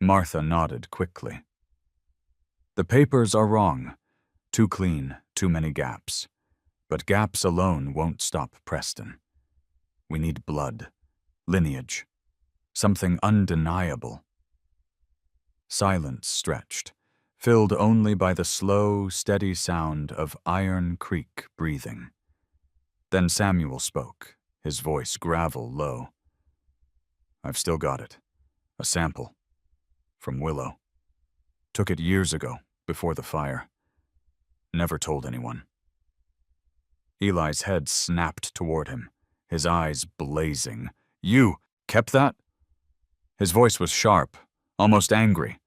Speaker 1: Martha nodded quickly. "The papers are wrong. Too clean, too many gaps. But gaps alone won't stop Preston. We need blood, lineage, something undeniable." Silence stretched, filled only by the slow, steady sound of Iron Creek breathing. Then Samuel spoke, his voice gravel low. "I've still got it. A sample. From Willow. Took it years ago, before the fire. Never told anyone." Eli's head snapped toward him, his eyes blazing. "You kept that?" His voice was sharp, almost angry,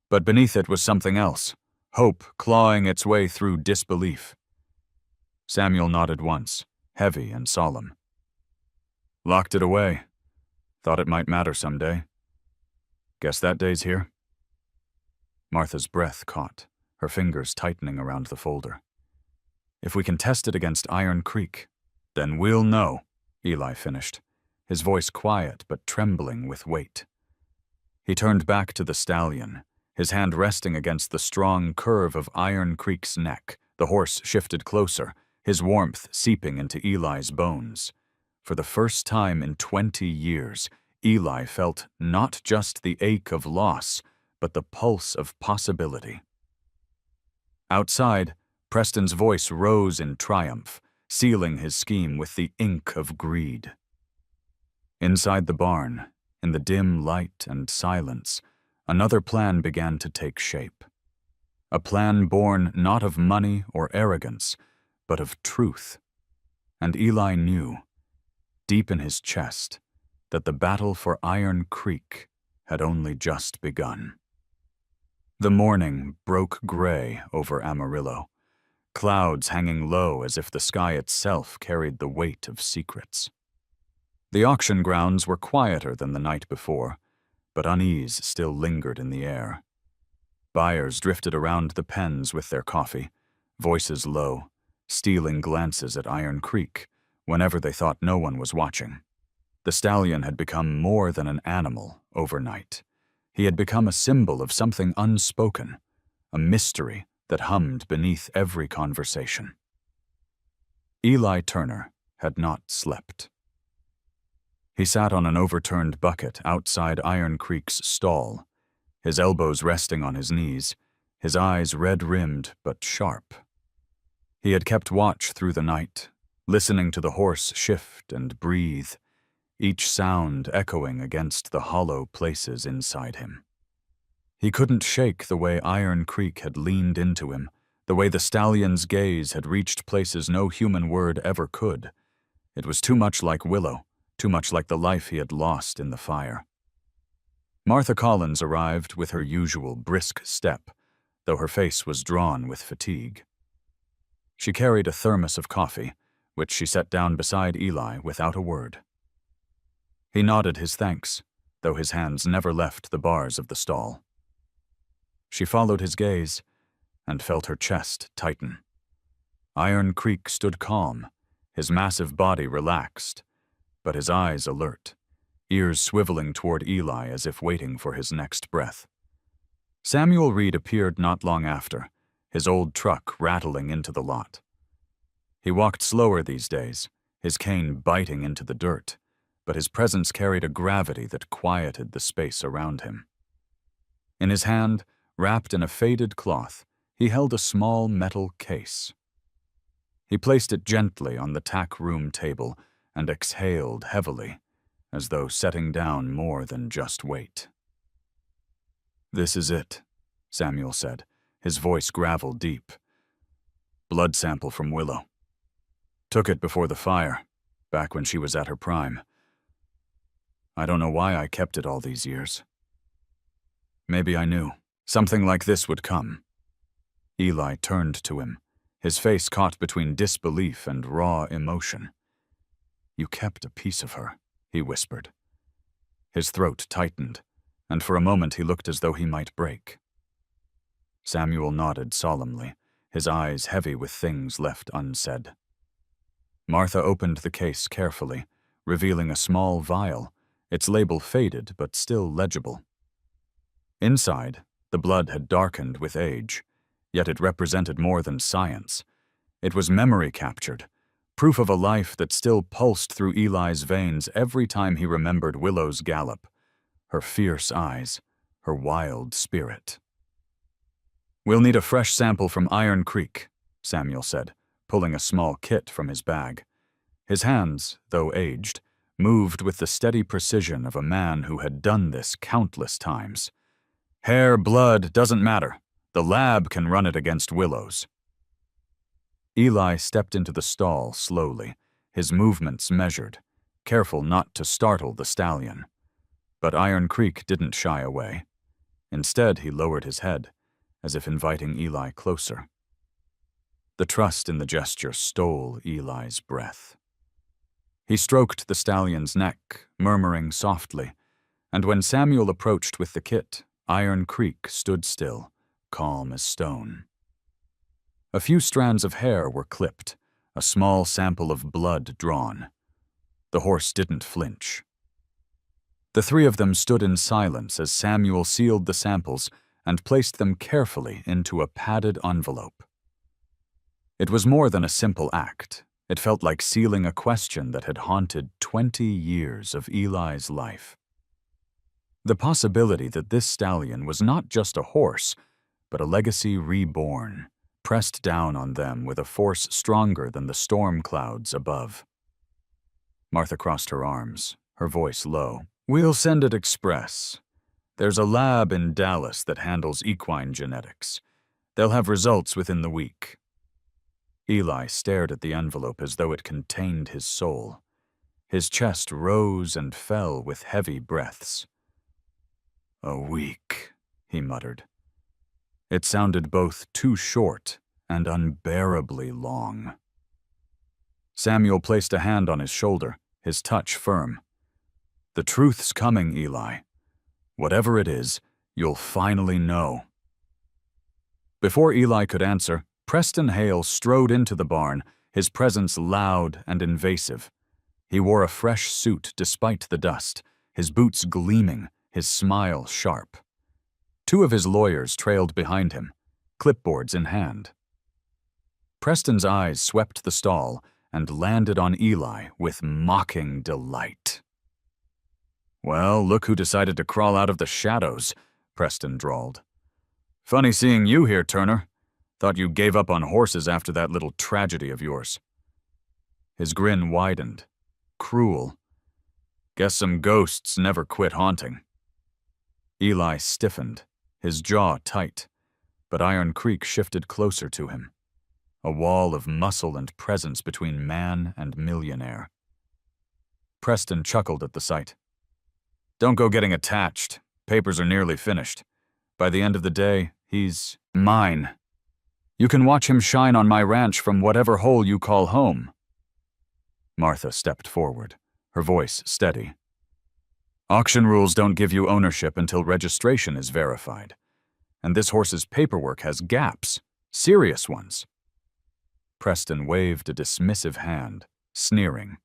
Speaker 1: but beneath it was something else, hope clawing its way through disbelief. Samuel nodded once, heavy and solemn. "Locked it away. Thought it might matter someday. Guess that day's here? Martha's breath caught, her fingers tightening around the folder. If we can test it against Iron Creek, then we'll know, Eli finished, his voice quiet but trembling with weight. He turned back to the stallion, his hand resting against the strong curve of Iron Creek's neck. The horse shifted closer, his warmth seeping into Eli's bones. For the first time in 20 years, Eli felt not just the ache of loss, but the pulse of possibility. Outside, Preston's voice rose in triumph, sealing his scheme with the ink of greed. Inside the barn, in the dim light and silence, another plan began to take shape. A plan born not of money or arrogance, but of truth. And Eli knew, deep in his chest, that the battle for Iron Creek had only just begun. The morning broke gray over Amarillo, clouds hanging low as if the sky itself carried the weight of secrets. The auction grounds were quieter than the night before, but unease still lingered in the air. Buyers drifted around the pens with their coffee, voices low, stealing glances at Iron Creek whenever they thought no one was watching. The stallion had become more than an animal overnight. He had become a symbol of something unspoken, a mystery that hummed beneath every conversation. Eli Turner had not slept. He sat on an overturned bucket outside Iron Creek's stall, his elbows resting on his knees, his eyes red-rimmed but sharp. He had kept watch through the night, listening to the horse shift and breathe, each sound echoing against the hollow places inside him. He couldn't shake the way Iron Creek had leaned into him, the way the stallion's gaze had reached places no human word ever could. It was too much like Willow, too much like the life he had lost in the fire. Martha Collins arrived with her usual brisk step, though her face was drawn with fatigue. She carried a thermos of coffee, which she set down beside Eli without a word. He nodded his thanks, though his hands never left the bars of the stall. She followed his gaze and felt her chest tighten. Iron Creek stood calm, his massive body relaxed, but his eyes alert, ears swiveling toward Eli as if waiting for his next breath. Samuel Reed appeared not long after, his old truck rattling into the lot. He walked slower these days, his cane biting into the dirt, but his presence carried a gravity that quieted the space around him. In his hand, wrapped in a faded cloth, he held a small metal case. He placed it gently on the tack room table and exhaled heavily, as though setting down more than just weight. "This is it," Samuel said, his voice gravel deep. "Blood sample from Willow. Took it before the fire, back when she was at her prime. I don't know why I kept it all these years. Maybe I knew something like this would come." Eli turned to him, his face caught between disbelief and raw emotion. "You kept a piece of her," he whispered. His throat tightened, and for a moment he looked as though he might break. Samuel nodded solemnly, his eyes heavy with things left unsaid. Martha opened the case carefully, revealing a small vial, its label faded but still legible. Inside, the blood had darkened with age, yet it represented more than science. It was memory captured, proof of a life that still pulsed through Eli's veins every time he remembered Willow's gallop, her fierce eyes, her wild spirit. "We'll need a fresh sample from Iron Creek," Samuel said, pulling a small kit from his bag. His hands, though aged, moved with the steady precision of a man who had done this countless times. "Hair, blood, doesn't matter. The lab can run it against Willow's." Eli stepped into the stall slowly, his movements measured, careful not to startle the stallion. But Iron Creek didn't shy away. Instead, he lowered his head, as if inviting Eli closer. The trust in the gesture stole Eli's breath. He stroked the stallion's neck, murmuring softly, and when Samuel approached with the kit, Iron Creek stood still, calm as stone. A few strands of hair were clipped, a small sample of blood drawn. The horse didn't flinch. The three of them stood in silence as Samuel sealed the samples and placed them carefully into a padded envelope. It was more than a simple act. It felt like sealing a question that had haunted 20 years of Eli's life. The possibility that this stallion was not just a horse, but a legacy reborn, pressed down on them with a force stronger than the storm clouds above. Martha crossed her arms, her voice low. "We'll send it express. There's a lab in Dallas that handles equine genetics. They'll have results within the week." Eli stared at the envelope as though it contained his soul. His chest rose and fell with heavy breaths. "A week," he muttered. It sounded both too short and unbearably long. Samuel placed a hand on his shoulder, his touch firm. "The truth's coming, Eli. Whatever it is, you'll finally know." Before Eli could answer, Preston Hale strode into the barn, his presence loud and invasive. He wore a fresh suit despite the dust, his boots gleaming, his smile sharp. Two of his lawyers trailed behind him, clipboards in hand. Preston's eyes swept the stall and landed on Eli with mocking delight. "Well, look who decided to crawl out of the shadows," Preston drawled. "Funny seeing you here, Turner. Thought you gave up on horses after that little tragedy of yours." His grin widened. Cruel. "Guess some ghosts never quit haunting." Eli stiffened, his jaw tight, but Iron Creek shifted closer to him. A wall of muscle and presence between man and millionaire. Preston chuckled at the sight. "Don't go getting attached. Papers are nearly finished. By the end of the day, he's mine. You can watch him shine on my ranch from whatever hole you call home." Martha stepped forward, her voice steady. "Auction rules don't give you ownership until registration is verified. And this horse's paperwork has gaps, serious ones." Preston waved a dismissive hand, sneering.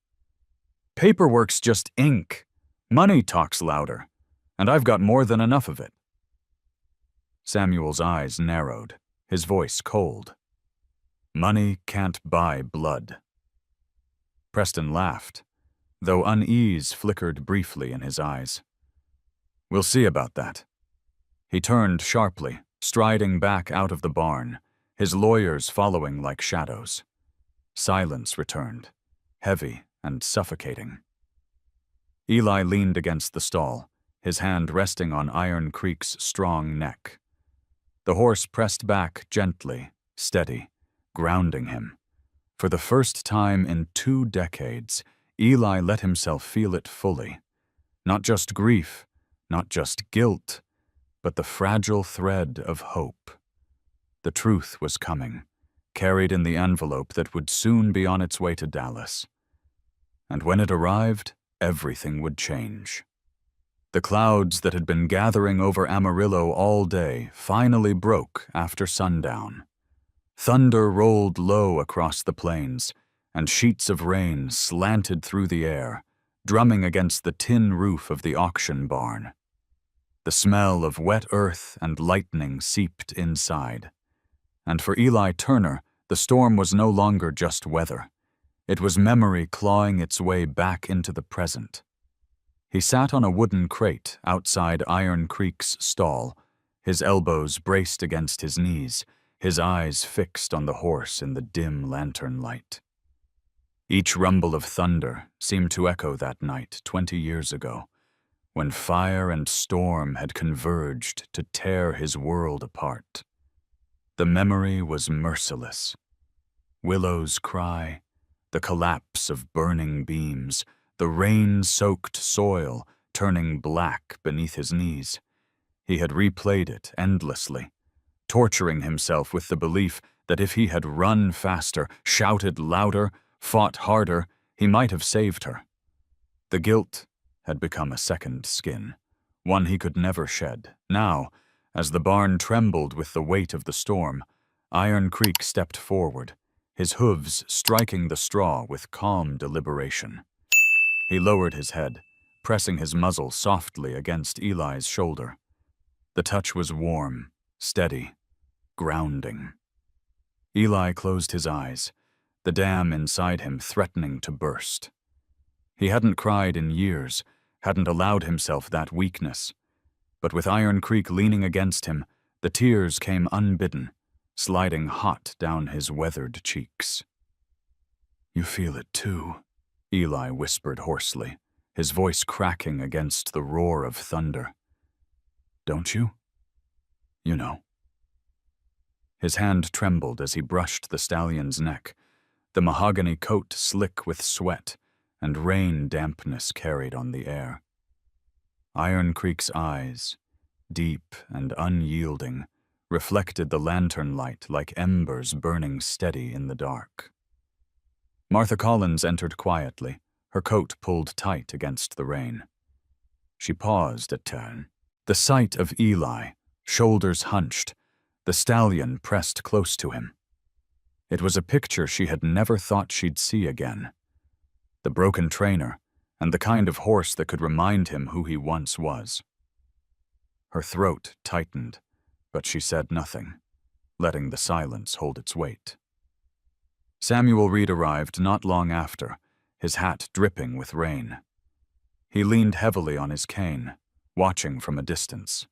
Speaker 1: "Paperwork's just ink. Money talks louder, and I've got more than enough of it." Samuel's eyes narrowed, his voice cold. "Money can't buy blood." Preston laughed, though unease flickered briefly in his eyes. "We'll see about that." He turned sharply, striding back out of the barn, his lawyers following like shadows. Silence returned, heavy and suffocating. Eli leaned against the stall, his hand resting on Iron Creek's strong neck. The horse pressed back gently, steady, grounding him. For the first time in 2 decades, Eli let himself feel it fully. Not just grief, not just guilt, but the fragile thread of hope. The truth was coming, carried in the envelope that would soon be on its way to Dallas. And when it arrived, everything would change. The clouds that had been gathering over Amarillo all day finally broke after sundown. Thunder rolled low across the plains, and sheets of rain slanted through the air, drumming against the tin roof of the auction barn. The smell of wet earth and lightning seeped inside. And for Eli Turner, the storm was no longer just weather. It was memory clawing its way back into the present. He sat on a wooden crate outside Iron Creek's stall, his elbows braced against his knees, his eyes fixed on the horse in the dim lantern light. Each rumble of thunder seemed to echo that night 20 years ago, when fire and storm had converged to tear his world apart. The memory was merciless. Willow's cry, the collapse of burning beams, the rain-soaked soil turning black beneath his knees. He had replayed it endlessly, torturing himself with the belief that if he had run faster, shouted louder, fought harder, He might have saved her. The guilt had become a second skin, one he could never shed. Now, as the barn trembled with the weight of the storm, Iron Creek stepped forward, his hooves striking the straw with calm deliberation. He lowered his head, pressing his muzzle softly against Eli's shoulder. The touch was warm, steady, grounding. Eli closed his eyes, the dam inside him threatening to burst. He hadn't cried in years, hadn't allowed himself that weakness. But with Iron Creek leaning against him, the tears came unbidden, sliding hot down his weathered cheeks. "You feel it too," Eli whispered hoarsely, his voice cracking against the roar of thunder. "Don't you? You know." His hand trembled as he brushed the stallion's neck, the mahogany coat slick with sweat, and rain dampness carried on the air. Iron Creek's eyes, deep and unyielding, reflected the lantern light like embers burning steady in the dark. Martha Collins entered quietly, her coat pulled tight against the rain. She paused at turn. The sight of Eli, shoulders hunched, the stallion pressed close to him. It was a picture she had never thought she'd see again. The broken trainer, and the kind of horse that could remind him who he once was. Her throat tightened, but she said nothing, letting the silence hold its weight. Samuel Reed arrived not long after, his hat dripping with rain. He leaned heavily on his cane, watching from a distance.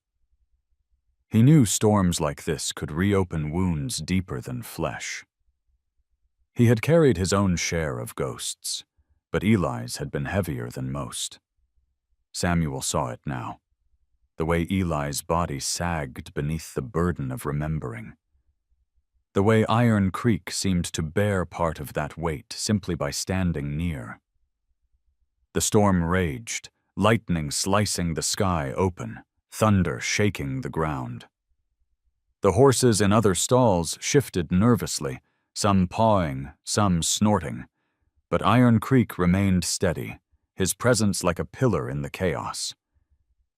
Speaker 1: He knew storms like this could reopen wounds deeper than flesh. He had carried his own share of ghosts, but Eli's had been heavier than most. Samuel saw it now, the way Eli's body sagged beneath the burden of remembering. The way Iron Creek seemed to bear part of that weight simply by standing near. The storm raged, lightning slicing the sky open, thunder shaking the ground. The horses in other stalls shifted nervously, some pawing, some snorting, but Iron Creek remained steady, his presence like a pillar in the chaos.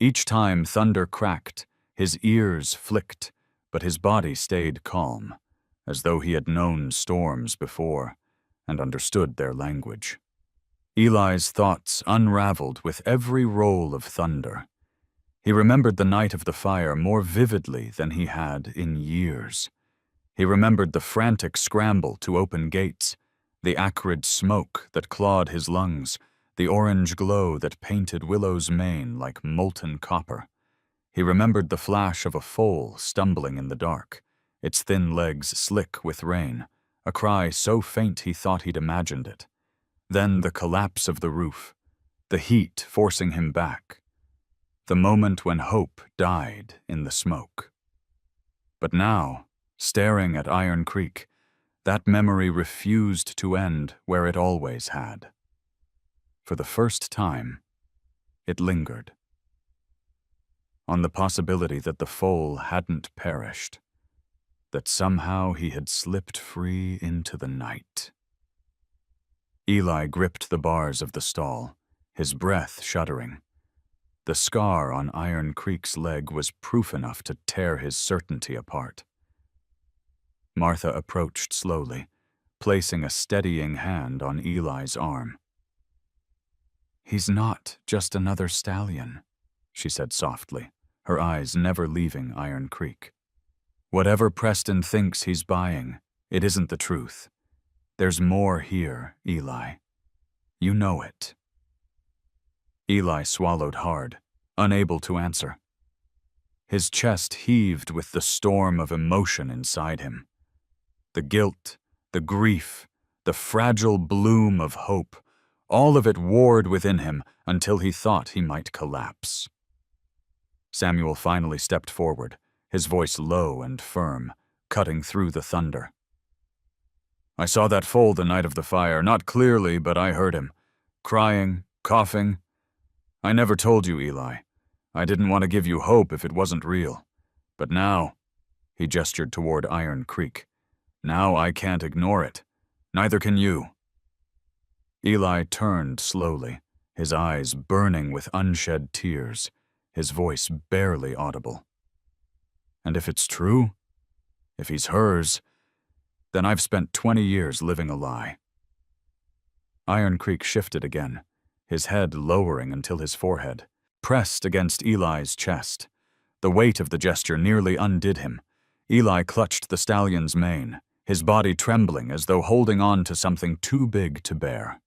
Speaker 1: Each time thunder cracked, his ears flicked, but his body stayed calm, as though he had known storms before and understood their language. Eli's thoughts unraveled with every roll of thunder. He remembered the night of the fire more vividly than he had in years. He remembered the frantic scramble to open gates, the acrid smoke that clawed his lungs, the orange glow that painted Willow's mane like molten copper. He remembered the flash of a foal stumbling in the dark, its thin legs slick with rain, a cry so faint he thought he'd imagined it. Then the collapse of the roof, the heat forcing him back, the moment when hope died in the smoke. But now, staring at Iron Creek, that memory refused to end where it always had. For the first time, it lingered. On the possibility that the foal hadn't perished, that somehow he had slipped free into the night. Eli gripped the bars of the stall, his breath shuddering. The scar on Iron Creek's leg was proof enough to tear his certainty apart. Martha approached slowly, placing a steadying hand on Eli's arm. "He's not just another stallion," she said softly, her eyes never leaving Iron Creek. "Whatever Preston thinks he's buying, it isn't the truth. There's more here, Eli. You know it." Eli swallowed hard, unable to answer. His chest heaved with the storm of emotion inside him. The guilt, the grief, the fragile bloom of hope, all of it warred within him until he thought he might collapse. Samuel finally stepped forward, his voice low and firm, cutting through the thunder. "I saw that foal the night of the fire, not clearly, but I heard him. Crying, coughing. I never told you, Eli. I didn't want to give you hope if it wasn't real. But now," he gestured toward Iron Creek, "now I can't ignore it. Neither can you." Eli turned slowly, his eyes burning with unshed tears, his voice barely audible. And if it's true, if he's hers, then I've spent 20 years living a lie. Iron Creek shifted again, his head lowering until his forehead pressed against Eli's chest. The weight of the gesture nearly undid him. Eli clutched the stallion's mane, his body trembling as though holding on to something too big to bear.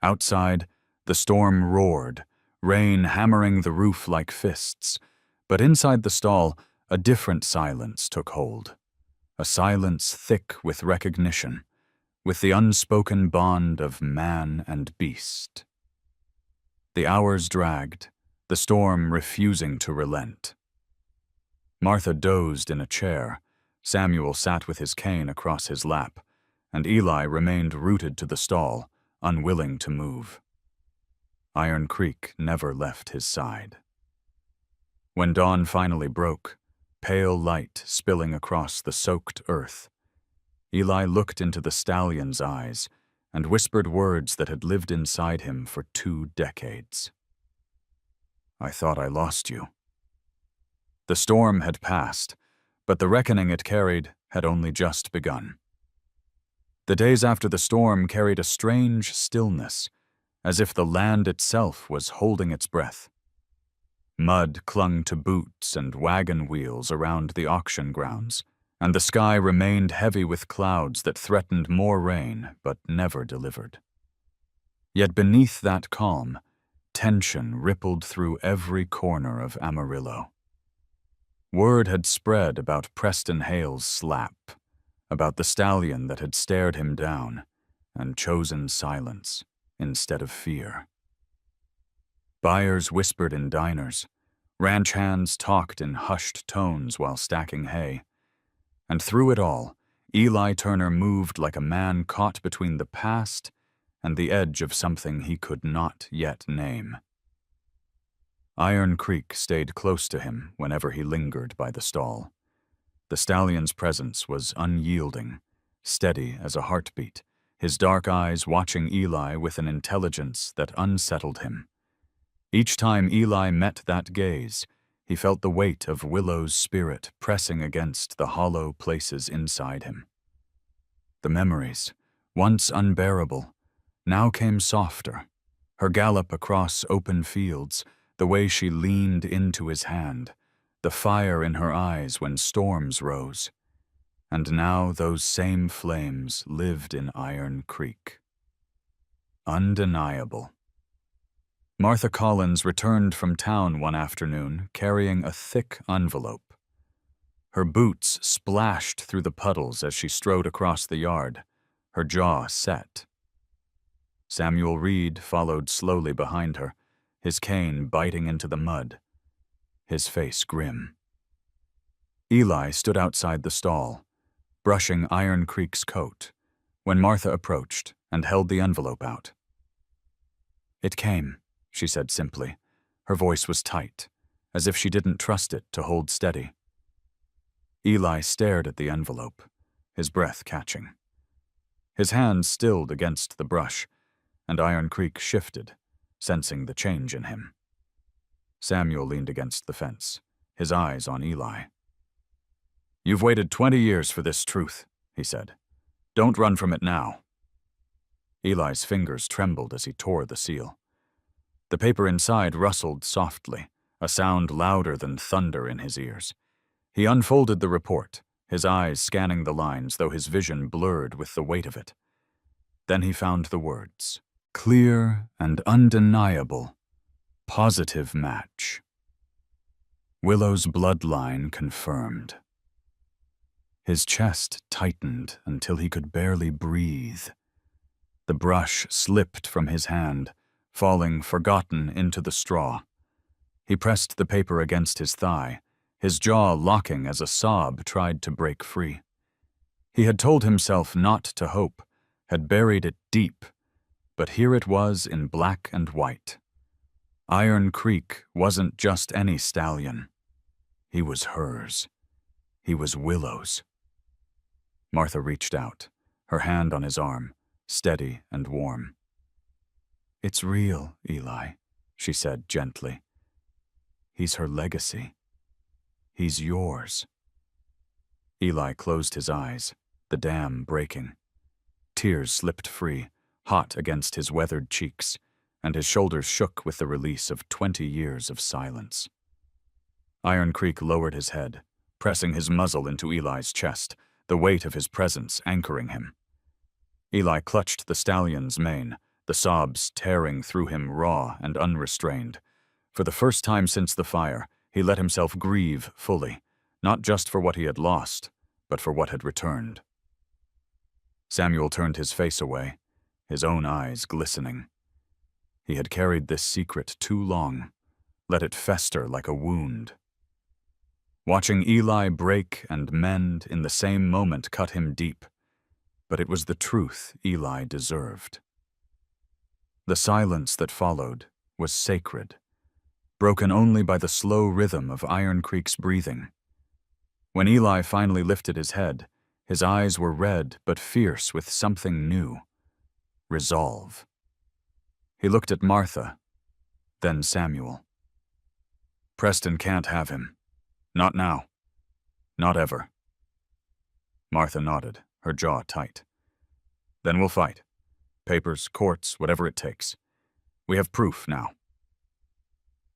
Speaker 1: Outside, the storm roared, rain hammering the roof like fists, but inside the stall, a different silence took hold. A silence thick with recognition, with the unspoken bond of man and beast. The hours dragged, the storm refusing to relent. Martha dozed in a chair, Samuel sat with his cane across his lap, and Eli remained rooted to the stall, unwilling to move. Iron Creek never left his side. When dawn finally broke, pale light spilling across the soaked earth, Eli looked into the stallion's eyes and whispered words that had lived inside him for 2 decades. I thought I lost you. The storm had passed, but the reckoning it carried had only just begun. The days after the storm carried a strange stillness, as if the land itself was holding its breath. Mud clung to boots and wagon wheels around the auction grounds, and the sky remained heavy with clouds that threatened more rain but never delivered. Yet beneath that calm, tension rippled through every corner of Amarillo. Word had spread about Preston Hale's slap, about the stallion that had stared him down and chosen silence instead of fear. Buyers whispered in diners, ranch hands talked in hushed tones while stacking hay, and through it all, Eli Turner moved like a man caught between the past and the edge of something he could not yet name. Iron Creek stayed close to him whenever he lingered by the stall. The stallion's presence was unyielding, steady as a heartbeat, his dark eyes watching Eli with an intelligence that unsettled him. Each time Eli met that gaze, he felt the weight of Willow's spirit pressing against the hollow places inside him. The memories, once unbearable, now came softer. Her gallop across open fields, the way she leaned into his hand, the fire in her eyes when storms rose. And now those same flames lived in Iron Creek. Undeniable. Martha Collins returned from town one afternoon carrying a thick envelope. Her boots splashed through the puddles as she strode across the yard, her jaw set. Samuel Reed followed slowly behind her, his cane biting into the mud, his face grim. Eli stood outside the stall, brushing Iron Creek's coat, when Martha approached and held the envelope out. It came, she said simply. Her voice was tight, as if she didn't trust it to hold steady. Eli stared at the envelope, his breath catching. His hand stilled against the brush, and Iron Creek shifted, sensing the change in him. Samuel leaned against the fence, his eyes on Eli. You've waited 20 years for this truth, he said. Don't run from it now. Eli's fingers trembled as he tore the seal. The paper inside rustled softly, a sound louder than thunder in his ears. He unfolded the report, his eyes scanning the lines, though his vision blurred with the weight of it. Then he found the words. Clear and undeniable. Positive match. Willow's bloodline confirmed. His chest tightened until he could barely breathe. The brush slipped from his hand, falling forgotten into the straw. He pressed the paper against his thigh, his jaw locking as a sob tried to break free. He had told himself not to hope, had buried it deep, but here it was in black and white. Iron Creek wasn't just any stallion. He was hers. He was Willow's. Martha reached out, her hand on his arm, steady and warm. "It's real, Eli," she said gently. "He's her legacy. He's yours." Eli closed his eyes, the dam breaking. Tears slipped free, hot against his weathered cheeks, and his shoulders shook with the release of 20 years of silence. Iron Creek lowered his head, pressing his muzzle into Eli's chest, the weight of his presence anchoring him. Eli clutched the stallion's mane, the sobs tearing through him raw and unrestrained. For the first time since the fire, he let himself grieve fully, not just for what he had lost, but for what had returned. Samuel turned his face away, his own eyes glistening. He had carried this secret too long, let it fester like a wound. Watching Eli break and mend in the same moment cut him deep, but it was the truth Eli deserved. The silence that followed was sacred, broken only by the slow rhythm of Iron Creek's breathing. When Eli finally lifted his head, his eyes were red but fierce with something new: resolve. He looked at Martha, then Samuel. "Preston can't have him. Not now. Not ever." Martha nodded, her jaw tight. "Then we'll fight. Papers, courts, whatever it takes. We have proof now."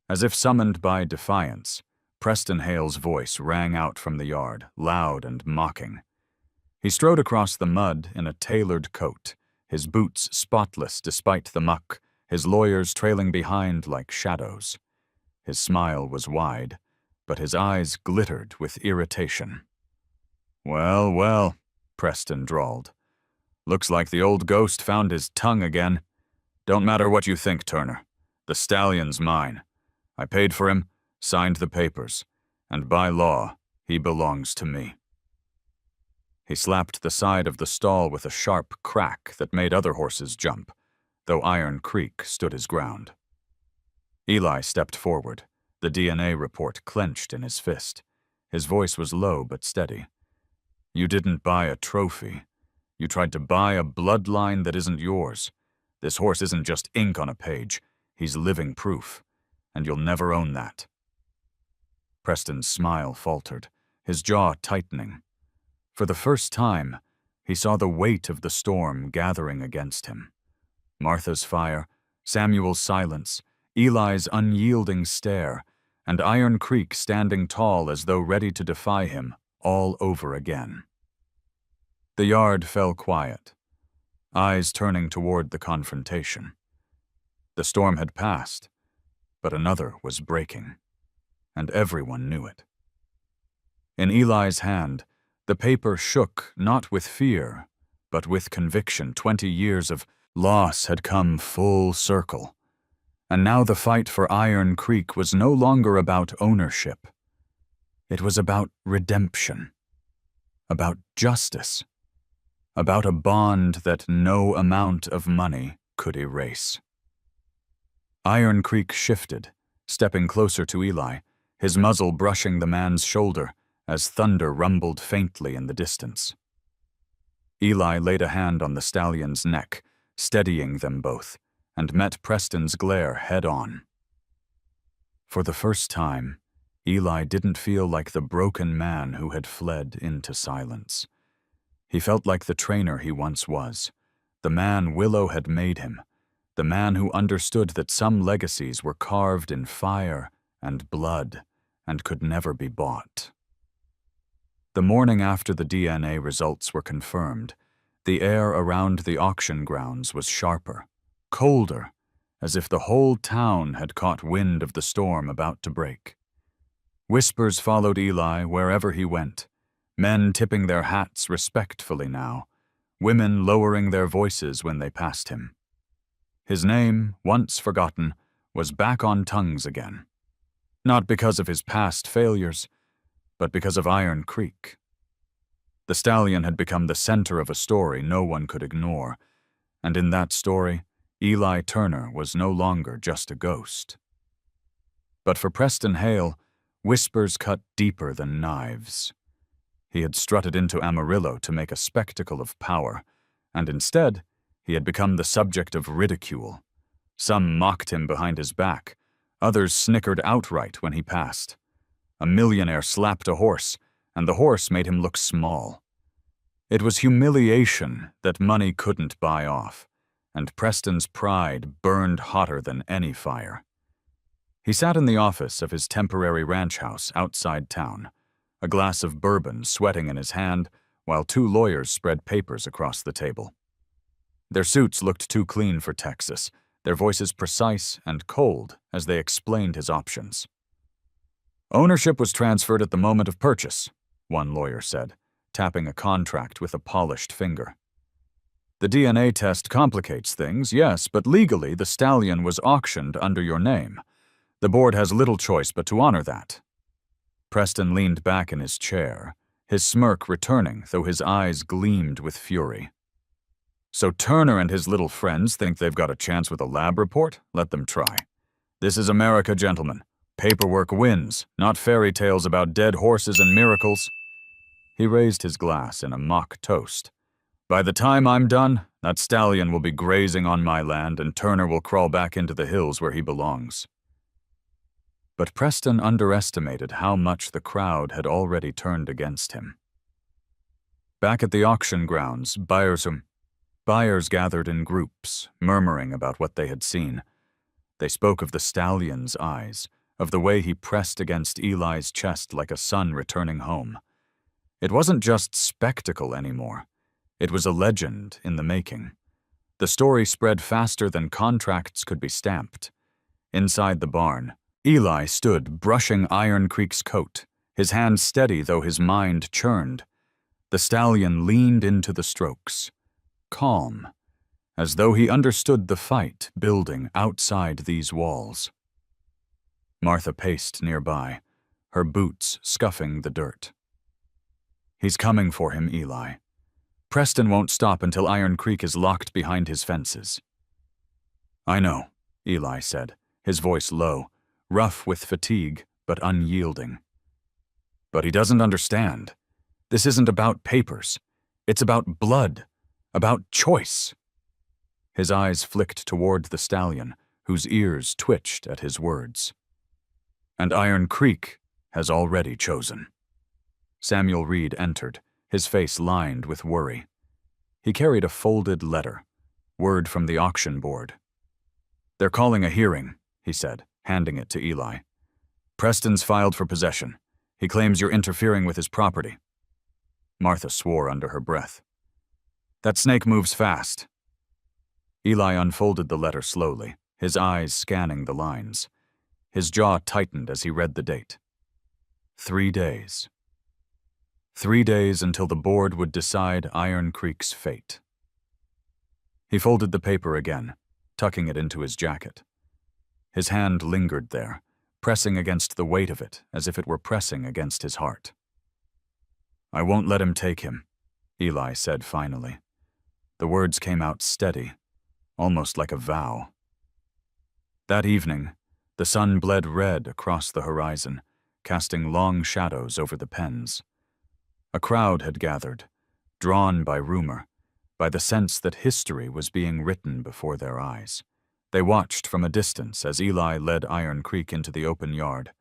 Speaker 1: As if summoned by defiance, Preston Hale's voice rang out from the yard, loud and mocking. He strode across the mud in a tailored coat, his boots spotless despite the muck, his lawyers trailing behind like shadows. His smile was wide, but his eyes glittered with irritation. "Well, well," Preston drawled. "Looks like the old ghost found his tongue again. Don't matter what you think, Turner. The stallion's mine. I paid for him, signed the papers, and by law, he belongs to me." He slapped the side of the stall with a sharp crack that made other horses jump, though Iron Creek stood his ground. Eli stepped forward, the DNA report clenched in his fist. His voice was low but steady. "You didn't buy a trophy. You tried to buy a bloodline that isn't yours. This horse isn't just ink on a page. He's living proof, and you'll never own that." Preston's smile faltered, his jaw tightening. For the first time, he saw the weight of the storm gathering against him. Martha's fire, Samuel's silence, Eli's unyielding stare, and Iron Creek standing tall as though ready to defy him all over again. The yard fell quiet, eyes turning toward the confrontation. The storm had passed, but another was breaking, and everyone knew it. In Eli's hand, the paper shook not with fear, but with conviction. 20 years of loss had come full circle, and now the fight for Iron Creek was no longer about ownership. It was about redemption, about justice, about a bond that no amount of money could erase. Iron Creek shifted, stepping closer to Eli, his muzzle brushing the man's shoulder as thunder rumbled faintly in the distance. Eli laid a hand on the stallion's neck, steadying them both, and met Preston's glare head-on. For the first time, Eli didn't feel like the broken man who had fled into silence. He felt like the trainer he once was, the man Willow had made him, the man who understood that some legacies were carved in fire and blood and could never be bought. The morning after the DNA results were confirmed, the air around the auction grounds was sharper, colder, as if the whole town had caught wind of the storm about to break. Whispers followed Eli wherever he went, men tipping their hats respectfully now, women lowering their voices when they passed him. His name, once forgotten, was back on tongues again. Not because of his past failures, but because of Iron Creek. The stallion had become the center of a story no one could ignore, and in that story, Eli Turner was no longer just a ghost. But for Preston Hale, whispers cut deeper than knives. He had strutted into Amarillo to make a spectacle of power, and instead, he had become the subject of ridicule, Some mocked him behind his back. Others snickered outright when he passed. A millionaire slapped a horse, and the horse made him look small. It was humiliation that money couldn't buy off, and Preston's pride burned hotter than any fire. He sat in the office of his temporary ranch house outside town, a glass of bourbon sweating in his hand while two lawyers spread papers across the table. Their suits looked too clean for Texas, their voices precise and cold as they explained his options. "Ownership was transferred at the moment of purchase," one lawyer said, tapping a contract with a polished finger. "The DNA test complicates things, yes, but legally the stallion was auctioned under your name. The board has little choice but to honor that." Preston leaned back in his chair, his smirk returning, though his eyes gleamed with fury. "So Turner and his little friends think they've got a chance with a lab report? Let them try. This is America, gentlemen. Paperwork wins, not fairy tales about dead horses and miracles." He raised his glass in a mock toast. "By the time I'm done, that stallion will be grazing on my land and Turner will crawl back into the hills where he belongs." But Preston underestimated how much the crowd had already turned against him. Back at the auction grounds, buyers gathered in groups, murmuring about what they had seen. They spoke of the stallion's eyes, of the way he pressed against Eli's chest like a son returning home. It wasn't just spectacle anymore. It was a legend in the making. The story spread faster than contracts could be stamped. Inside the barn, Eli stood brushing Iron Creek's coat, his hand steady though his mind churned. The stallion leaned into the strokes, calm, as though he understood the fight building outside these walls. Martha paced nearby, her boots scuffing the dirt. "He's coming for him, Eli. Preston won't stop until Iron Creek is locked behind his fences." "I know," Eli said, his voice low, rough with fatigue but unyielding. "But he doesn't understand. This isn't about papers. It's about blood, about choice." His eyes flicked toward the stallion, whose ears twitched at his words. "And Iron Creek has already chosen." Samuel Reed entered, his face lined with worry. He carried a folded letter, word from the auction board. "They're calling a hearing," he said, handing it to Eli. "Preston's filed for possession. He claims you're interfering with his property." Martha swore under her breath. "That snake moves fast." Eli unfolded the letter slowly, his eyes scanning the lines. His jaw tightened as he read the date. 3 days. 3 days until the board would decide Iron Creek's fate. He folded the paper again, tucking it into his jacket. His hand lingered there, pressing against the weight of it as if it were pressing against his heart. "I won't let him take him," Eli said finally. The words came out steady, almost like a vow. That evening, the sun bled red across the horizon, casting long shadows over the pens. A crowd had gathered, drawn by rumor, by the sense that history was being written before their eyes. They watched from a distance as Eli led Iron Creek into the open yard,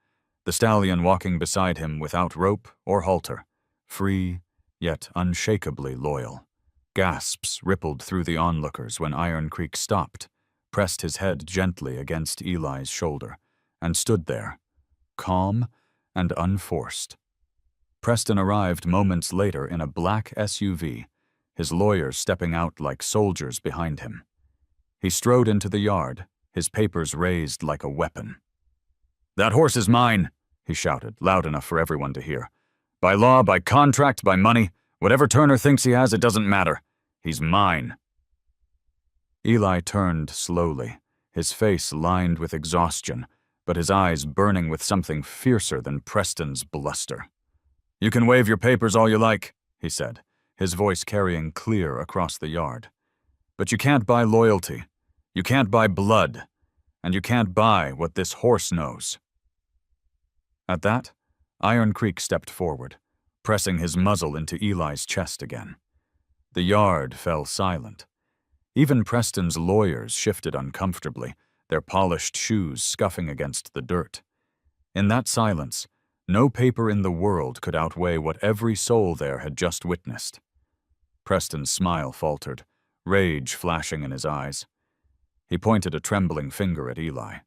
Speaker 1: the stallion walking beside him without rope or halter, free yet unshakably loyal. Gasps rippled through the onlookers when Iron Creek stopped, pressed his head gently against Eli's shoulder, and stood there, calm and unforced. Preston arrived moments later in a black SUV, his lawyers stepping out like soldiers behind him. He strode into the yard, his papers raised like a weapon. "That horse is mine," he shouted, loud enough for everyone to hear. "By law, by contract, by money, whatever Turner thinks he has, it doesn't matter. He's mine." Eli turned slowly, his face lined with exhaustion, but his eyes burning with something fiercer than Preston's bluster. "You can wave your papers all you like," he said, his voice carrying clear across the yard. "But you can't buy loyalty, you can't buy blood, and you can't buy what this horse knows." At that, Iron Creek stepped forward, pressing his muzzle into Eli's chest again. The yard fell silent. Even Preston's lawyers shifted uncomfortably, their polished shoes scuffing against the dirt. In that silence, no paper in the world could outweigh what every soul there had just witnessed. Preston's smile faltered, rage flashing in his eyes. He pointed a trembling finger at Eli.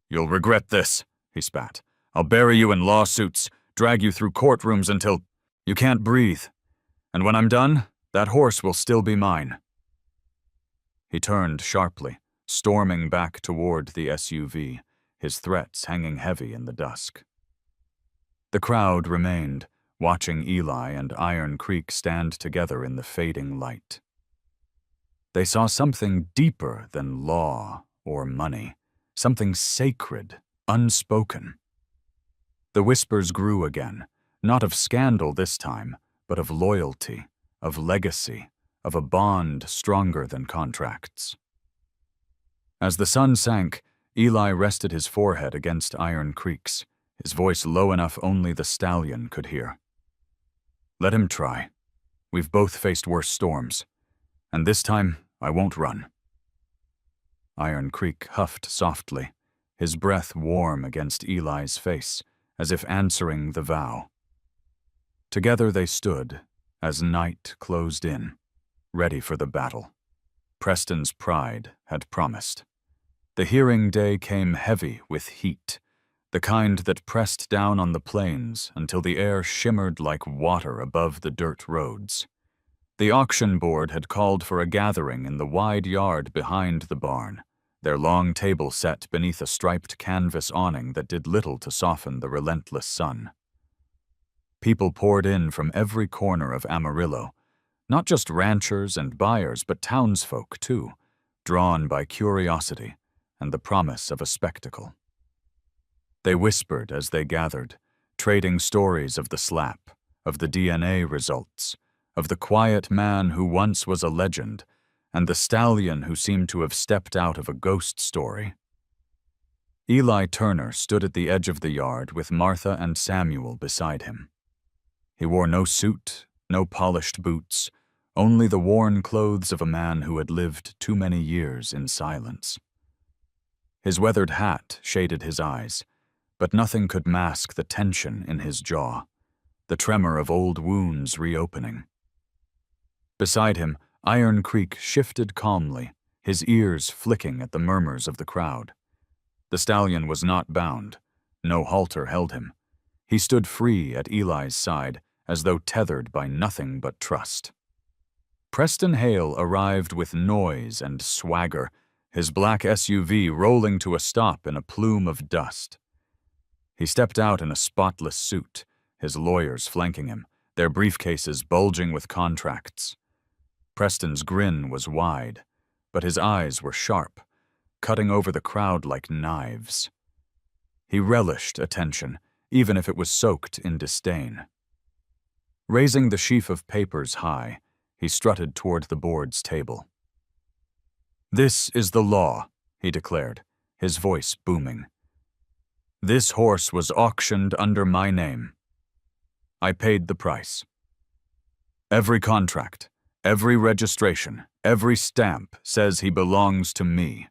Speaker 1: "You'll regret this," he spat. "I'll bury you in lawsuits, drag you through courtrooms until you can't breathe. And when I'm done, that horse will still be mine." He turned sharply, storming back toward the SUV, his threats hanging heavy in the dusk. The crowd remained, watching Eli and Iron Creek stand together in the fading light. They saw something deeper than law or money, something sacred, unspoken. The whispers grew again, not of scandal this time, but of loyalty, of legacy, of a bond stronger than contracts. As the sun sank, Eli rested his forehead against Iron Creek's, his voice low enough only the stallion could hear. "Let him try. We've both faced worse storms, and this time I won't run." Iron Creek huffed softly, his breath warm against Eli's face, as if answering the vow. Together they stood, as night closed in, ready for the battle. Preston's pride had promised. The hearing day came heavy with heat, the kind that pressed down on the plains until the air shimmered like water above the dirt roads. The auction board had called for a gathering in the wide yard behind the barn, their long table set beneath a striped canvas awning that did little to soften the relentless sun. People poured in from every corner of Amarillo, not just ranchers and buyers, but townsfolk too, drawn by curiosity and the promise of a spectacle. They whispered as they gathered, trading stories of the slap, of the DNA results, of the quiet man who once was a legend, and the stallion who seemed to have stepped out of a ghost story. Eli Turner stood at the edge of the yard with Martha and Samuel beside him. He wore no suit, no polished boots, only the worn clothes of a man who had lived too many years in silence. His weathered hat shaded his eyes, but nothing could mask the tension in his jaw, the tremor of old wounds reopening. Beside him, Iron Creek shifted calmly, his ears flicking at the murmurs of the crowd. The stallion was not bound. No halter held him. He stood free at Eli's side, as though tethered by nothing but trust. Preston Hale arrived with noise and swagger, his black SUV rolling to a stop in a plume of dust. He stepped out in a spotless suit, his lawyers flanking him, their briefcases bulging with contracts. Preston's grin was wide, but his eyes were sharp, cutting over the crowd like knives. He relished attention, even if it was soaked in disdain. Raising the sheaf of papers high, he strutted toward the board's table. "This is the law," he declared, his voice booming. "This horse was auctioned under my name. I paid the price. Every contract, every registration, every stamp says he belongs to me.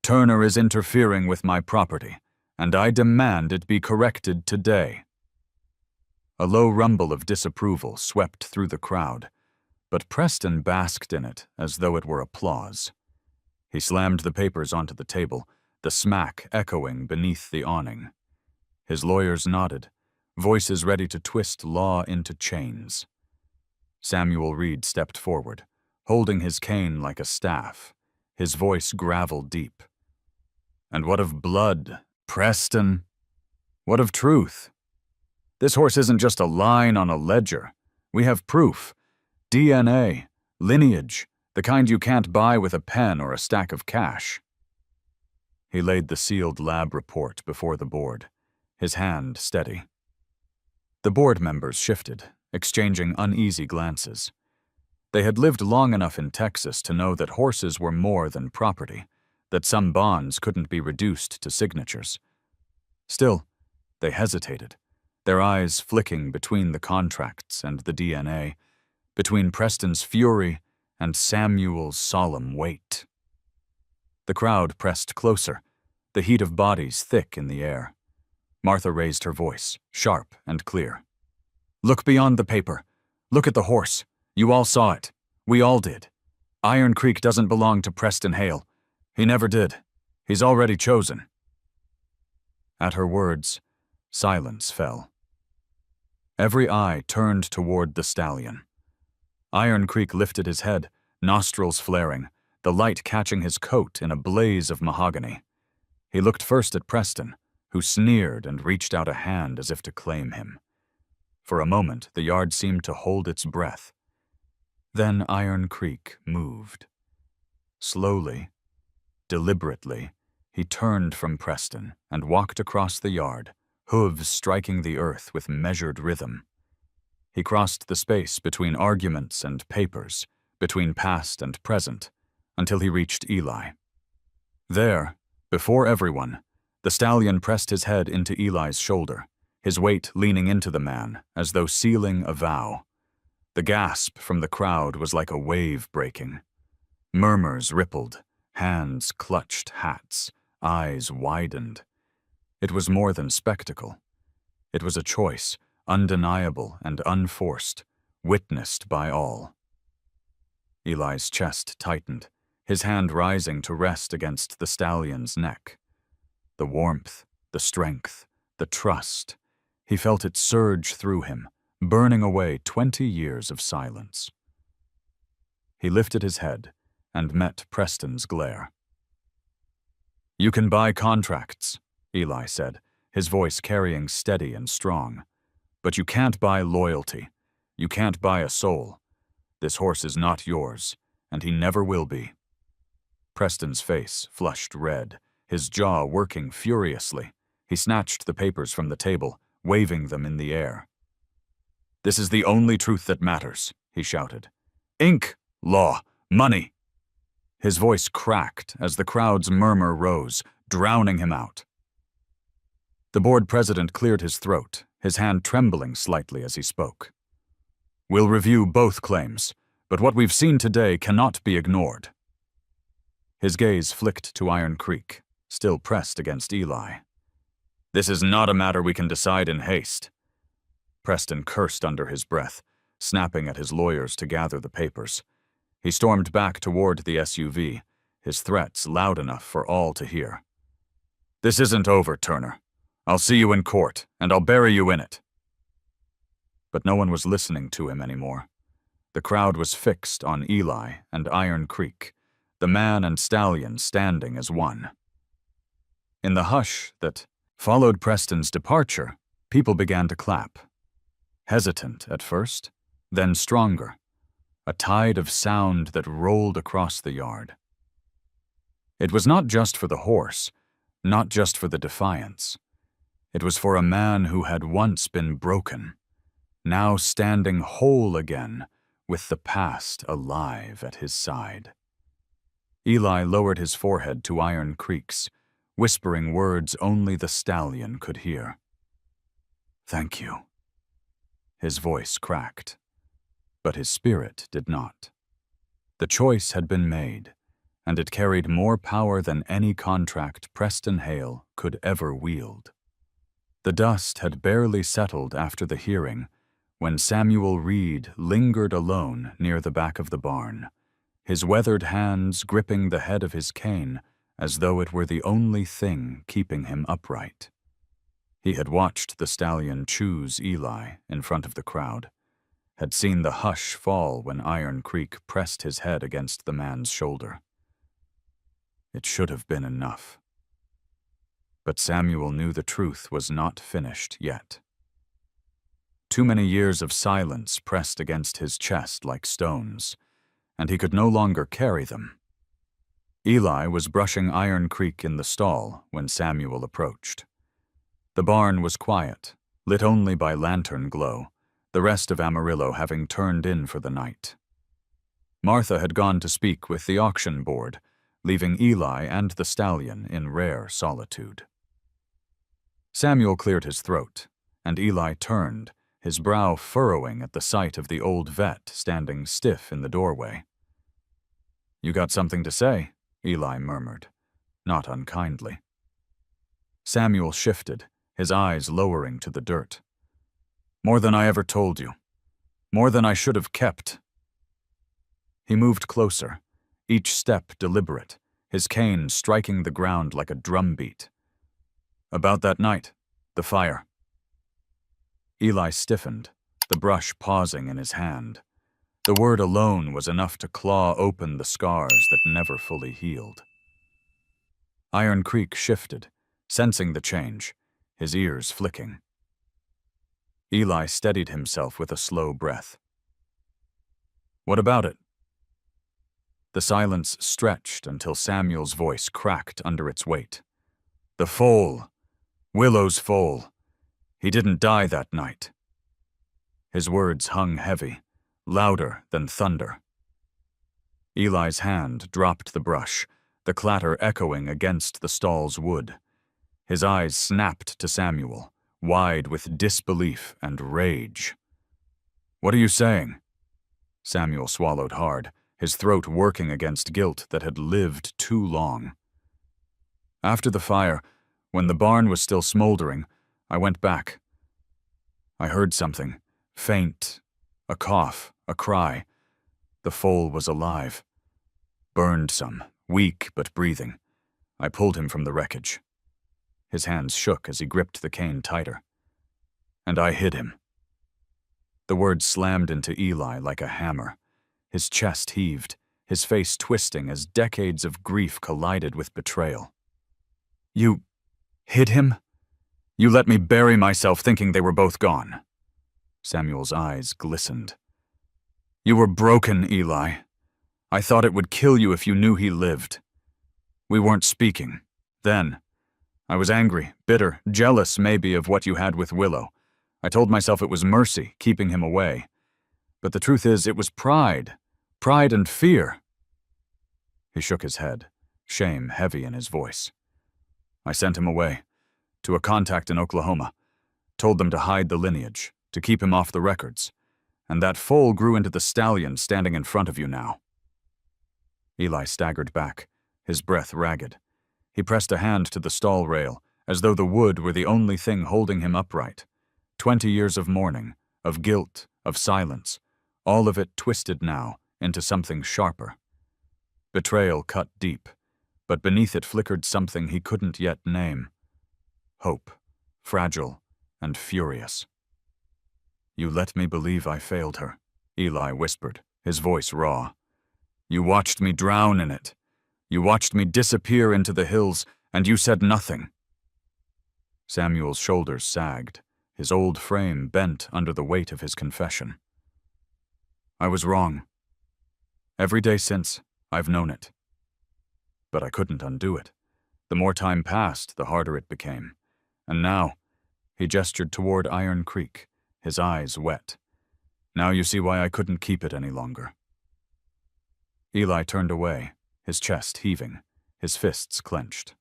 Speaker 1: Turner is interfering with my property, and I demand it be corrected today." A low rumble of disapproval swept through the crowd, but Preston basked in it as though it were applause. He slammed the papers onto the table, the smack echoing beneath the awning. His lawyers nodded, voices ready to twist law into chains. Samuel Reed stepped forward, holding his cane like a staff, his voice gravel deep. "And what of blood, Preston? What of truth? This horse isn't just a line on a ledger. We have proof, DNA, lineage, the kind you can't buy with a pen or a stack of cash." He laid the sealed lab report before the board, his hand steady. The board members shifted, exchanging uneasy glances. They had lived long enough in Texas to know that horses were more than property, that some bonds couldn't be reduced to signatures. Still, they hesitated, their eyes flicking between the contracts and the DNA, between Preston's fury and Samuel's solemn weight. The crowd pressed closer, the heat of bodies thick in the air. Martha raised her voice, sharp and clear. "Look beyond the paper. Look at the horse. You all saw it. We all did. Iron Creek doesn't belong to Preston Hale. He never did. He's already chosen." At her words, silence fell. Every eye turned toward the stallion. Iron Creek lifted his head, nostrils flaring, the light catching his coat in a blaze of mahogany. He looked first at Preston, who sneered and reached out a hand as if to claim him. For a moment, the yard seemed to hold its breath. Then Iron Creek moved. Slowly, deliberately, he turned from Preston and walked across the yard, hooves striking the earth with measured rhythm. He crossed the space between arguments and papers, between past and present, until he reached Eli. There, before everyone, the stallion pressed his head into Eli's shoulder, his weight leaning into the man as though sealing a vow. The gasp from the crowd was like a wave breaking. Murmurs rippled, hands clutched hats, eyes widened. It was more than spectacle. It was a choice, undeniable and unforced, witnessed by all. Eli's chest tightened, his hand rising to rest against the stallion's neck. The warmth, the strength, the trust, he felt it surge through him, burning away 20 years of silence. He lifted his head and met Preston's glare. "You can buy contracts," Eli said, his voice carrying steady and strong. "But you can't buy loyalty. You can't buy a soul. This horse is not yours, and he never will be." Preston's face flushed red, his jaw working furiously. He snatched the papers from the table, waving them in the air. "This is the only truth that matters," he shouted. "Ink, law, money." His voice cracked as the crowd's murmur rose, drowning him out. The board president cleared his throat, his hand trembling slightly as he spoke. "We'll review both claims, but what we've seen today cannot be ignored." His gaze flicked to Iron Creek, still pressed against Eli. "This is not a matter we can decide in haste." Preston cursed under his breath, snapping at his lawyers to gather the papers. He stormed back toward the SUV, his threats loud enough for all to hear. "This isn't over, Turner. I'll see you in court, and I'll bury you in it." But no one was listening to him anymore. The crowd was fixed on Eli and Iron Creek, the man and stallion standing as one. In the hush that followed Preston's departure, people began to clap. Hesitant at first, then stronger, a tide of sound that rolled across the yard. It was not just for the horse, not just for the defiance. It was for a man who had once been broken, now standing whole again, with the past alive at his side. Eli lowered his forehead to Iron Creek's, whispering words only the stallion could hear. "Thank you." His voice cracked, but his spirit did not. The choice had been made, and it carried more power than any contract Preston Hale could ever wield. The dust had barely settled after the hearing when Samuel Reed lingered alone near the back of the barn, his weathered hands gripping the head of his cane as though it were the only thing keeping him upright. He had watched the stallion choose Eli in front of the crowd, had seen the hush fall when Iron Creek pressed his head against the man's shoulder. It should have been enough. But Samuel knew the truth was not finished yet. Too many years of silence pressed against his chest like stones, and he could no longer carry them. Eli was brushing Iron Creek in the stall when Samuel approached. The barn was quiet, lit only by lantern glow, the rest of Amarillo having turned in for the night. Martha had gone to speak with the auction board, leaving Eli and the stallion in rare solitude. Samuel cleared his throat, and Eli turned, his brow furrowing at the sight of the old vet standing stiff in the doorway. "You got something to say?" Eli murmured, not unkindly. Samuel shifted, his eyes lowering to the dirt. "More than I ever told you. More than I should have kept." He moved closer, each step deliberate, his cane striking the ground like a drumbeat. "About that night, the fire." Eli stiffened, the brush pausing in his hand. The word alone was enough to claw open the scars that never fully healed. Iron Creek shifted, sensing the change, his ears flicking. Eli steadied himself with a slow breath. "What about it?" The silence stretched until Samuel's voice cracked under its weight. "The foal. Willow's foal. He didn't die that night." His words hung heavy, louder than thunder. Eli's hand dropped the brush, the clatter echoing against the stall's wood. His eyes snapped to Samuel, wide with disbelief and rage. "What are you saying?" Samuel swallowed hard, his throat working against guilt that had lived too long. "After the fire, when the barn was still smoldering, I went back. I heard something, faint, a cough, a cry. The foal was alive. Burned some, weak but breathing. I pulled him from the wreckage." His hands shook as he gripped the cane tighter. "And I hid him." The words slammed into Eli like a hammer. His chest heaved, his face twisting as decades of grief collided with betrayal. "You hid him? You let me bury myself thinking they were both gone." Samuel's eyes glistened. "You were broken, Eli. I thought it would kill you if you knew he lived. We weren't speaking. Then. I was angry, bitter, jealous maybe of what you had with Willow. I told myself it was mercy, keeping him away. But the truth is, it was pride. Pride and fear." He shook his head, shame heavy in his voice. "I sent him away, to a contact in Oklahoma. Told them to hide the lineage, to keep him off the records. And that foal grew into the stallion standing in front of you now." Eli staggered back, his breath ragged. He pressed a hand to the stall rail, as though the wood were the only thing holding him upright. 20 years of mourning, of guilt, of silence, all of it twisted now into something sharper. Betrayal cut deep, but beneath it flickered something he couldn't yet name. Hope, fragile and furious. "You let me believe I failed her," Eli whispered, his voice raw. "You watched me drown in it. You watched me disappear into the hills, and you said nothing." Samuel's shoulders sagged, his old frame bent under the weight of his confession. "I was wrong. Every day since, I've known it. But I couldn't undo it. The more time passed, the harder it became. And now," he gestured toward Iron Creek, his eyes wet. "Now you see why I couldn't keep it any longer." Eli turned away, his chest heaving, his fists clenched.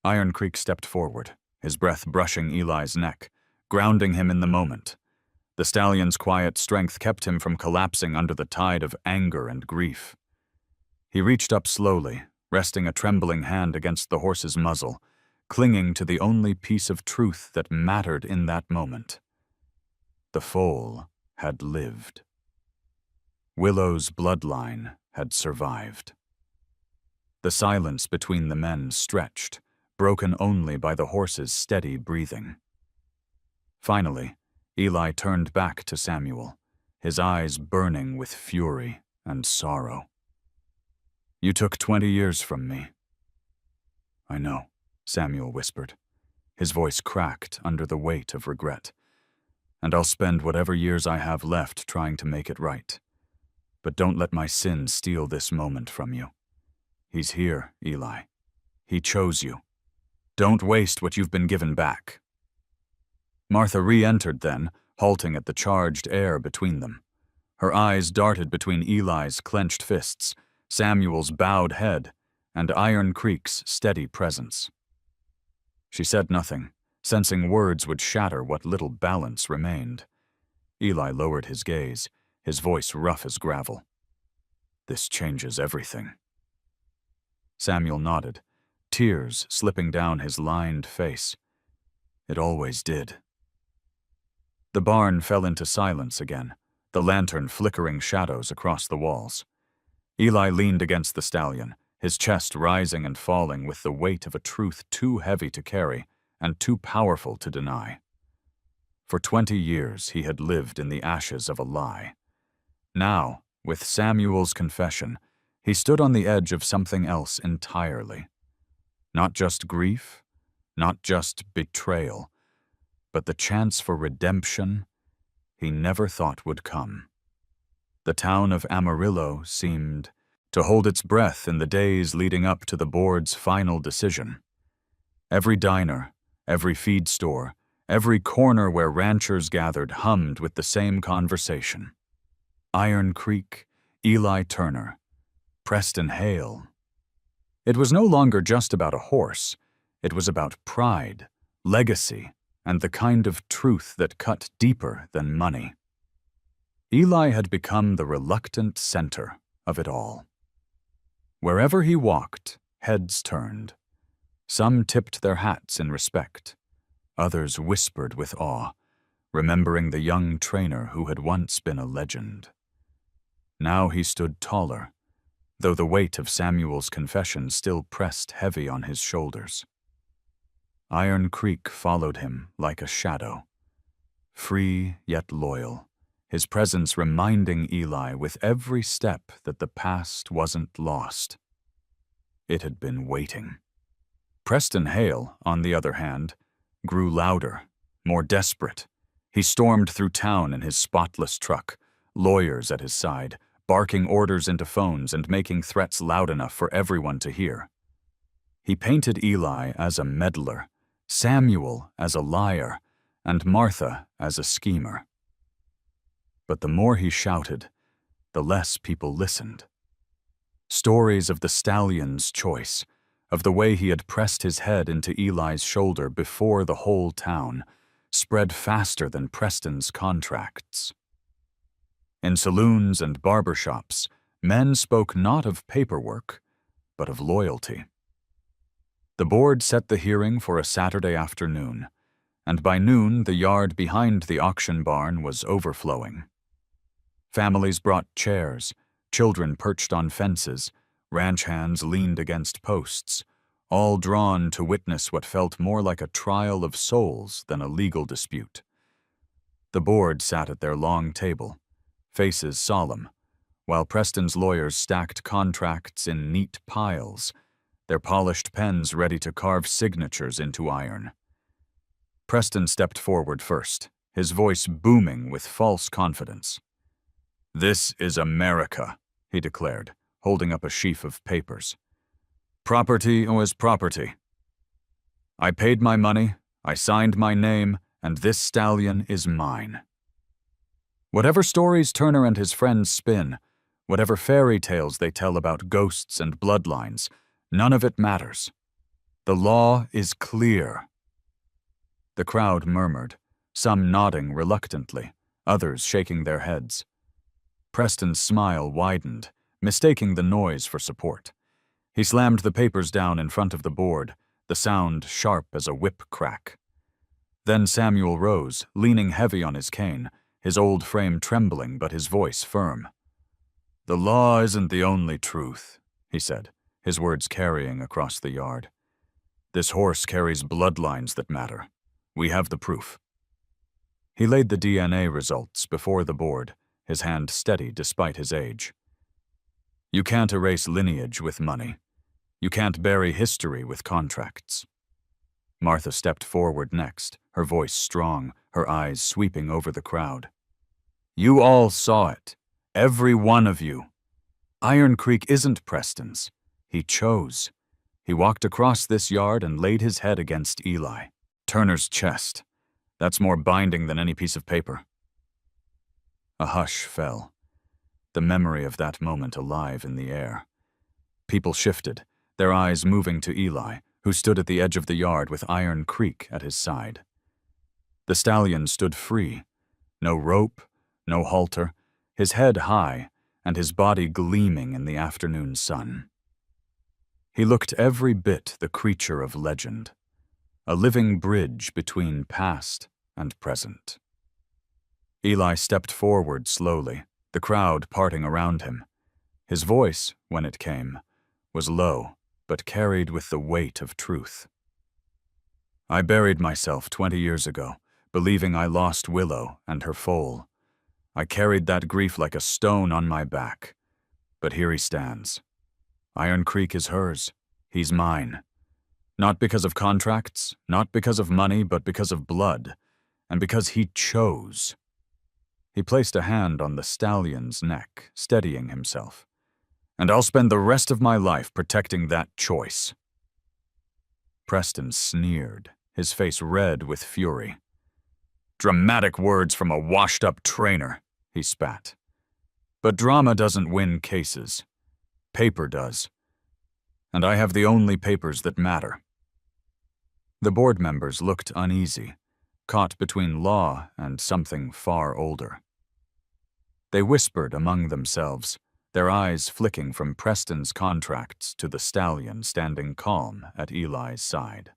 Speaker 1: Iron Creek stepped forward, his breath brushing Eli's neck, grounding him in the moment. The stallion's quiet strength kept him from collapsing under the tide of anger and grief. He reached up slowly, resting a trembling hand against the horse's muzzle, clinging to the only piece of truth that mattered in that moment. The foal had lived. Willow's bloodline had survived. The silence between the men stretched, broken only by the horse's steady breathing. Finally, Eli turned back to Samuel, his eyes burning with fury and sorrow. "You took 20 years from me." "I know," Samuel whispered, his voice cracked under the weight of regret. "And I'll spend whatever years I have left trying to make it right. But don't let my sin steal this moment from you. He's here, Eli. He chose you. Don't waste what you've been given back." Martha re-entered then, halting at the charged air between them. Her eyes darted between Eli's clenched fists, Samuel's bowed head, and Iron Creek's steady presence. She said nothing, sensing words would shatter what little balance remained. Eli lowered his gaze, his voice rough as gravel. "This changes everything." Samuel nodded, tears slipping down his lined face. It always did. The barn fell into silence again, the lantern flickering shadows across the walls. Eli leaned against the stallion, his chest rising and falling with the weight of a truth too heavy to carry and too powerful to deny. For 20 years he had lived in the ashes of a lie. Now, with Samuel's confession, he stood on the edge of something else entirely. Not just grief, not just betrayal, but the chance for redemption he never thought would come. The town of Amarillo seemed to hold its breath in the days leading up to the board's final decision. Every diner, every feed store, every corner where ranchers gathered hummed with the same conversation. Iron Creek, Eli Turner, Preston Hale. It was no longer just about a horse. It was about pride, legacy, and the kind of truth that cut deeper than money. Eli had become the reluctant center of it all. Wherever he walked, heads turned. Some tipped their hats in respect. Others whispered with awe, remembering the young trainer who had once been a legend. Now he stood taller, though the weight of Samuel's confession still pressed heavy on his shoulders. Iron Creek followed him like a shadow, free yet loyal, his presence reminding Eli with every step that the past wasn't lost. It had been waiting. Preston Hale, on the other hand, grew louder, more desperate. He stormed through town in his spotless truck, lawyers at his side, barking orders into phones and making threats loud enough for everyone to hear. He painted Eli as a meddler, Samuel as a liar, and Martha as a schemer. But the more he shouted, the less people listened. Stories of the stallion's choice, of the way he had pressed his head into Eli's shoulder before the whole town, spread faster than Preston's contracts. In saloons and barbershops, men spoke not of paperwork, but of loyalty. The board set the hearing for a Saturday afternoon, and by noon the yard behind the auction barn was overflowing. Families brought chairs, children perched on fences, ranch hands leaned against posts, all drawn to witness what felt more like a trial of souls than a legal dispute. The board sat at their long table, faces solemn, while Preston's lawyers stacked contracts in neat piles, their polished pens ready to carve signatures into iron. Preston stepped forward first, his voice booming with false confidence. "This is America," he declared, holding up a sheaf of papers. "Property was property. I paid my money, I signed my name, and this stallion is mine. Whatever stories Turner and his friends spin, whatever fairy tales they tell about ghosts and bloodlines, none of it matters. The law is clear." The crowd murmured, some nodding reluctantly, others shaking their heads. Preston's smile widened, mistaking the noise for support. He slammed the papers down in front of the board, the sound sharp as a whip crack. Then Samuel rose, leaning heavy on his cane, his old frame trembling but his voice firm. "The law isn't the only truth," he said, his words carrying across the yard. "This horse carries bloodlines that matter. We have the proof." He laid the DNA results before the board, his hand steady despite his age. "You can't erase lineage with money. You can't bury history with contracts." Martha stepped forward next, her voice strong, her eyes sweeping over the crowd. "You all saw it. Every one of you. Iron Creek isn't Preston's. He chose. He walked across this yard and laid his head against Eli. Turner's chest. That's more binding than any piece of paper." A hush fell, the memory of that moment alive in the air. People shifted, their eyes moving to Eli, who stood at the edge of the yard with Iron Creek at his side. The stallion stood free, no rope, no halter, his head high and his body gleaming in the afternoon sun. He looked every bit the creature of legend, a living bridge between past and present. Eli stepped forward slowly, the crowd parting around him. His voice, when it came, was low, but carried with the weight of truth. I buried myself 20 years ago, believing I lost Willow and her foal. I carried that grief like a stone on my back. But here he stands. Iron Creek is hers. He's mine. Not because of contracts, not because of money, but because of blood, and because he chose. He placed a hand on the stallion's neck, steadying himself. And I'll spend the rest of my life protecting that choice. Preston sneered, his face red with fury. Dramatic words from a washed-up trainer, he spat. But drama doesn't win cases. Paper does. And I have the only papers that matter. The board members looked uneasy, caught between law and something far older. They whispered among themselves, their eyes flicking from Preston's contracts to the stallion standing calm at Eli's side.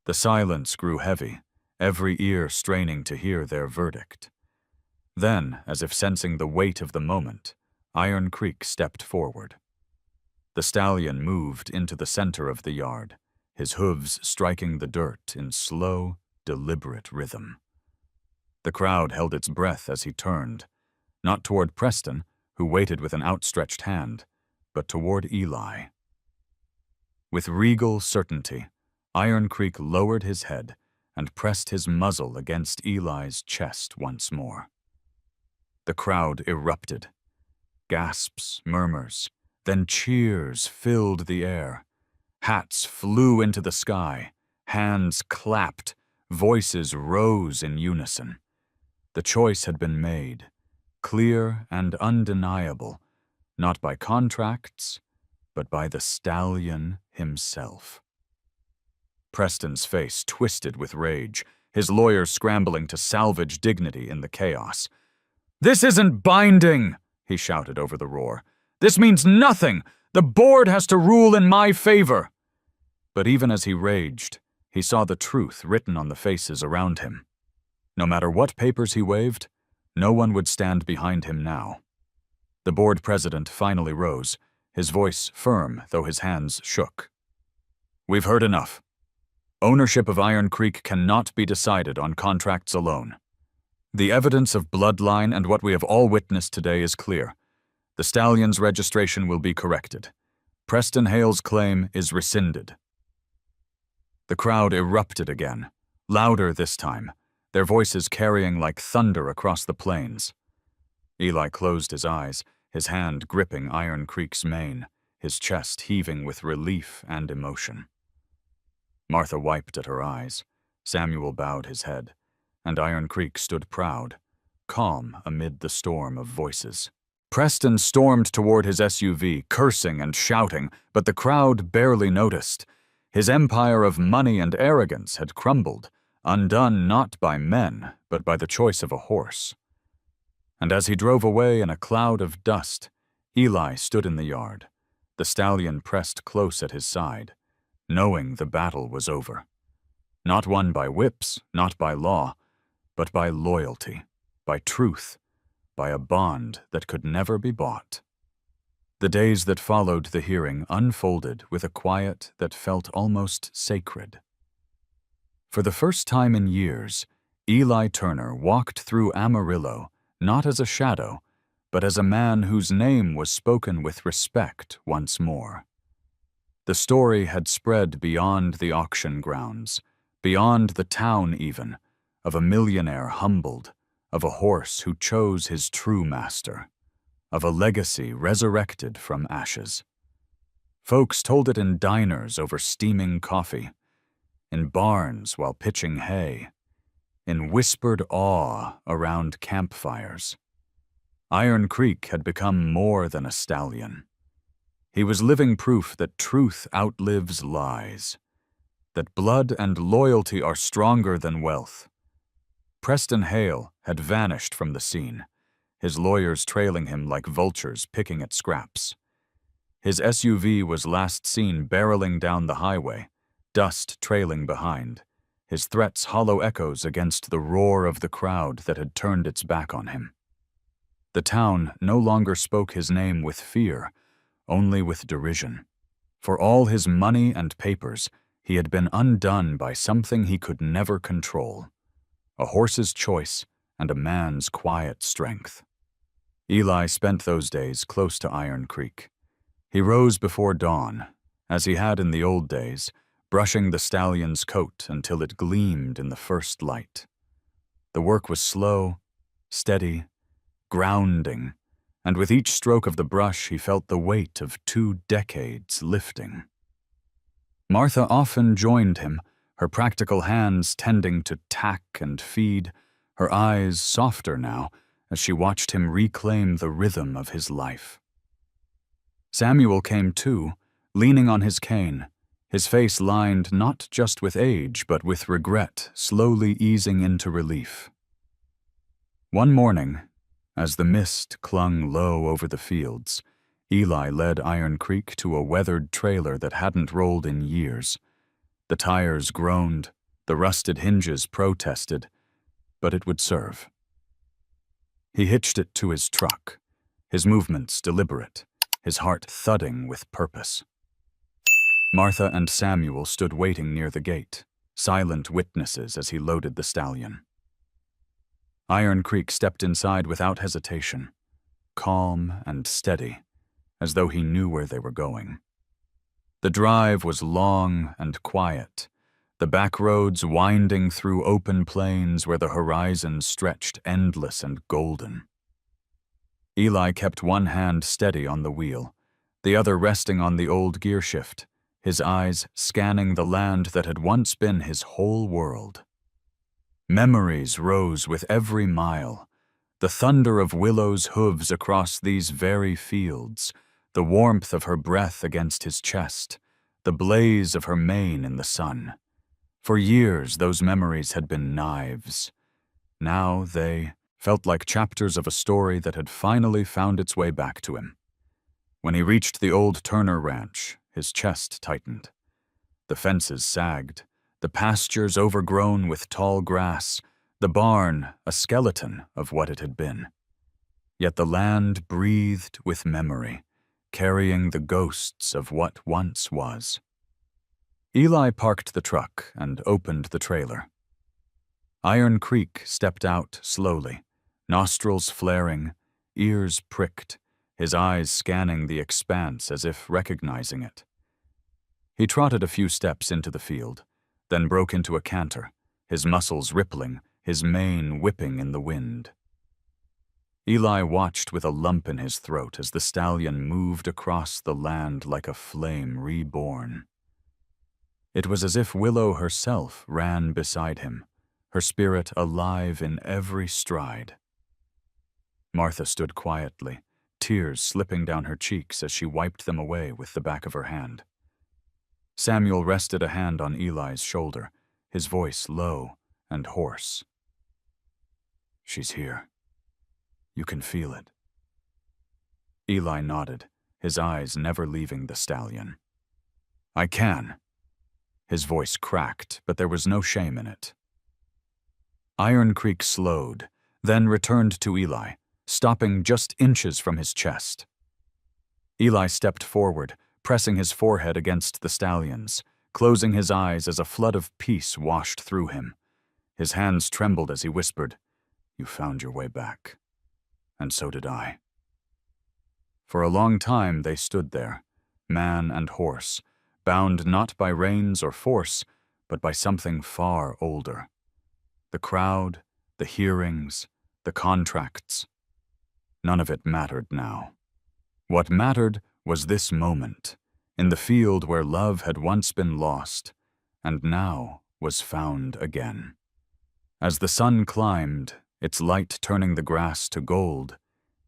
Speaker 1: The silence grew heavy, every ear straining to hear their verdict. Then, as if sensing the weight of the moment, Iron Creek stepped forward. The stallion moved into the center of the yard, his hooves striking the dirt in slow, deliberate rhythm. The crowd held its breath as he turned, not toward Preston, who waited with an outstretched hand, but toward Eli. With regal certainty, Iron Creek lowered his head and pressed his muzzle against Eli's chest once more. The crowd erupted. Gasps, murmurs, then cheers filled the air. Hats flew into the sky, hands clapped, voices rose in unison. The choice had been made, clear and undeniable, not by contracts, but by the stallion himself. Preston's face twisted with rage, his lawyers scrambling to salvage dignity in the chaos. "This isn't binding," he shouted over the roar. "This means nothing. The board has to rule in my favor." But even as he raged, he saw the truth written on the faces around him. No matter what papers he waved, no one would stand behind him now. The board president finally rose, his voice firm though his hands shook. "We've heard enough. Ownership of Iron Creek cannot be decided on contracts alone. The evidence of bloodline and what we have all witnessed today is clear. The stallion's registration will be corrected. Preston Hale's claim is rescinded." The crowd erupted again, louder this time, their voices carrying like thunder across the plains. Eli closed his eyes, his hand gripping Iron Creek's mane, his chest heaving with relief and emotion. Martha wiped at her eyes, Samuel bowed his head, and Iron Creek stood proud, calm amid the storm of voices. Preston stormed toward his SUV, cursing and shouting, but the crowd barely noticed. His empire of money and arrogance had crumbled, undone not by men, but by the choice of a horse. And as he drove away in a cloud of dust, Eli stood in the yard, the stallion pressed close at his side, knowing the battle was over. Not won by whips, not by law, but by loyalty, by truth, by a bond that could never be bought. The days that followed the hearing unfolded with a quiet that felt almost sacred. For the first time in years, Eli Turner walked through Amarillo not as a shadow, but as a man whose name was spoken with respect once more. The story had spread beyond the auction grounds, beyond the town even, of a millionaire humbled, of a horse who chose his true master, of a legacy resurrected from ashes. Folks told it in diners over steaming coffee, in barns while pitching hay, in whispered awe around campfires. Iron Creek had become more than a stallion. He was living proof that truth outlives lies, that blood and loyalty are stronger than wealth. Preston Hale had vanished from the scene, his lawyers trailing him like vultures picking at scraps. His SUV was last seen barreling down the highway, dust trailing behind, his threats hollow echoes against the roar of the crowd that had turned its back on him. The town no longer spoke his name with fear, only with derision. For all his money and papers, he had been undone by something he could never control: a horse's choice and a man's quiet strength. Eli spent those days close to Iron Creek. He rose before dawn, as he had in the old days, brushing the stallion's coat until it gleamed in the first light. The work was slow, steady, grounding, and with each stroke of the brush he felt the weight of 2 decades lifting. Martha often joined him, her practical hands tending to tack and feed, her eyes softer now as she watched him reclaim the rhythm of his life. Samuel came too, leaning on his cane, his face lined not just with age but with regret slowly easing into relief. One morning, as the mist clung low over the fields, Eli led Iron Creek to a weathered trailer that hadn't rolled in years. The tires groaned, the rusted hinges protested, but it would serve. He hitched it to his truck, his movements deliberate, his heart thudding with purpose. Martha and Samuel stood waiting near the gate, silent witnesses as he loaded the stallion. Iron Creek stepped inside without hesitation, calm and steady, as though he knew where they were going. The drive was long and quiet, the back roads winding through open plains where the horizon stretched endless and golden. Eli kept one hand steady on the wheel, the other resting on the old gear shift, his eyes scanning the land that had once been his whole world. Memories rose with every mile, the thunder of Willow's hooves across these very fields, the warmth of her breath against his chest, the blaze of her mane in the sun. For years those memories had been knives. Now they felt like chapters of a story that had finally found its way back to him. When he reached the old Turner ranch, his chest tightened. The fences sagged, the pastures overgrown with tall grass, the barn a skeleton of what it had been. Yet the land breathed with memory, carrying the ghosts of what once was. Eli parked the truck and opened the trailer. Iron Creek stepped out slowly, nostrils flaring, ears pricked, his eyes scanning the expanse as if recognizing it. He trotted a few steps into the field, then broke into a canter, his muscles rippling, his mane whipping in the wind. Eli watched with a lump in his throat as the stallion moved across the land like a flame reborn. It was as if Willow herself ran beside him, her spirit alive in every stride. Martha stood quietly, tears slipping down her cheeks as she wiped them away with the back of her hand. Samuel rested a hand on Eli's shoulder, his voice low and hoarse. "She's here. You can feel it." Eli nodded, his eyes never leaving the stallion. "I can." His voice cracked, but there was no shame in it. Iron Creek slowed, then returned to Eli, stopping just inches from his chest. Eli stepped forward, pressing his forehead against the stallion's, closing his eyes as a flood of peace washed through him. His hands trembled as he whispered, "You found your way back. And so did I." For a long time they stood there, man and horse, bound not by reins or force, but by something far older. The crowd, the hearings, the contracts. None of it mattered now. What mattered was this moment, in the field where love had once been lost, and now was found again. As the sun climbed, its light turning the grass to gold,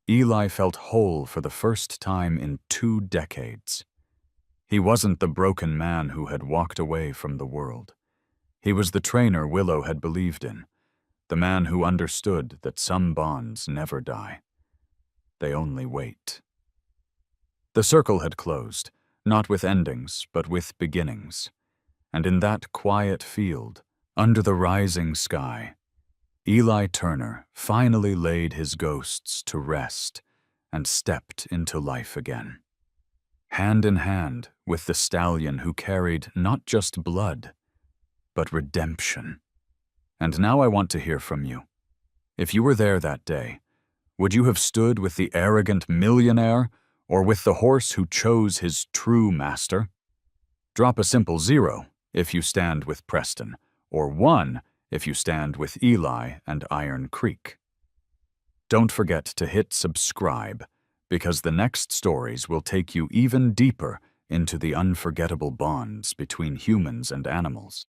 Speaker 1: Eli felt whole for the first time in 2 decades. He wasn't the broken man who had walked away from the world. He was the trainer Willow had believed in, the man who understood that some bonds never die. They only wait. The circle had closed, not with endings, but with beginnings. And in that quiet field, under the rising sky, Eli Turner finally laid his ghosts to rest and stepped into life again. Hand in hand with the stallion who carried not just blood, but redemption. And now I want to hear from you. If you were there that day, would you have stood with the arrogant millionaire or with the horse who chose his true master? Drop a simple 0 if you stand with Preston, or 1 if you stand with Eli and Iron Creek. Don't forget to hit subscribe, because the next stories will take you even deeper into the unforgettable bonds between humans and animals.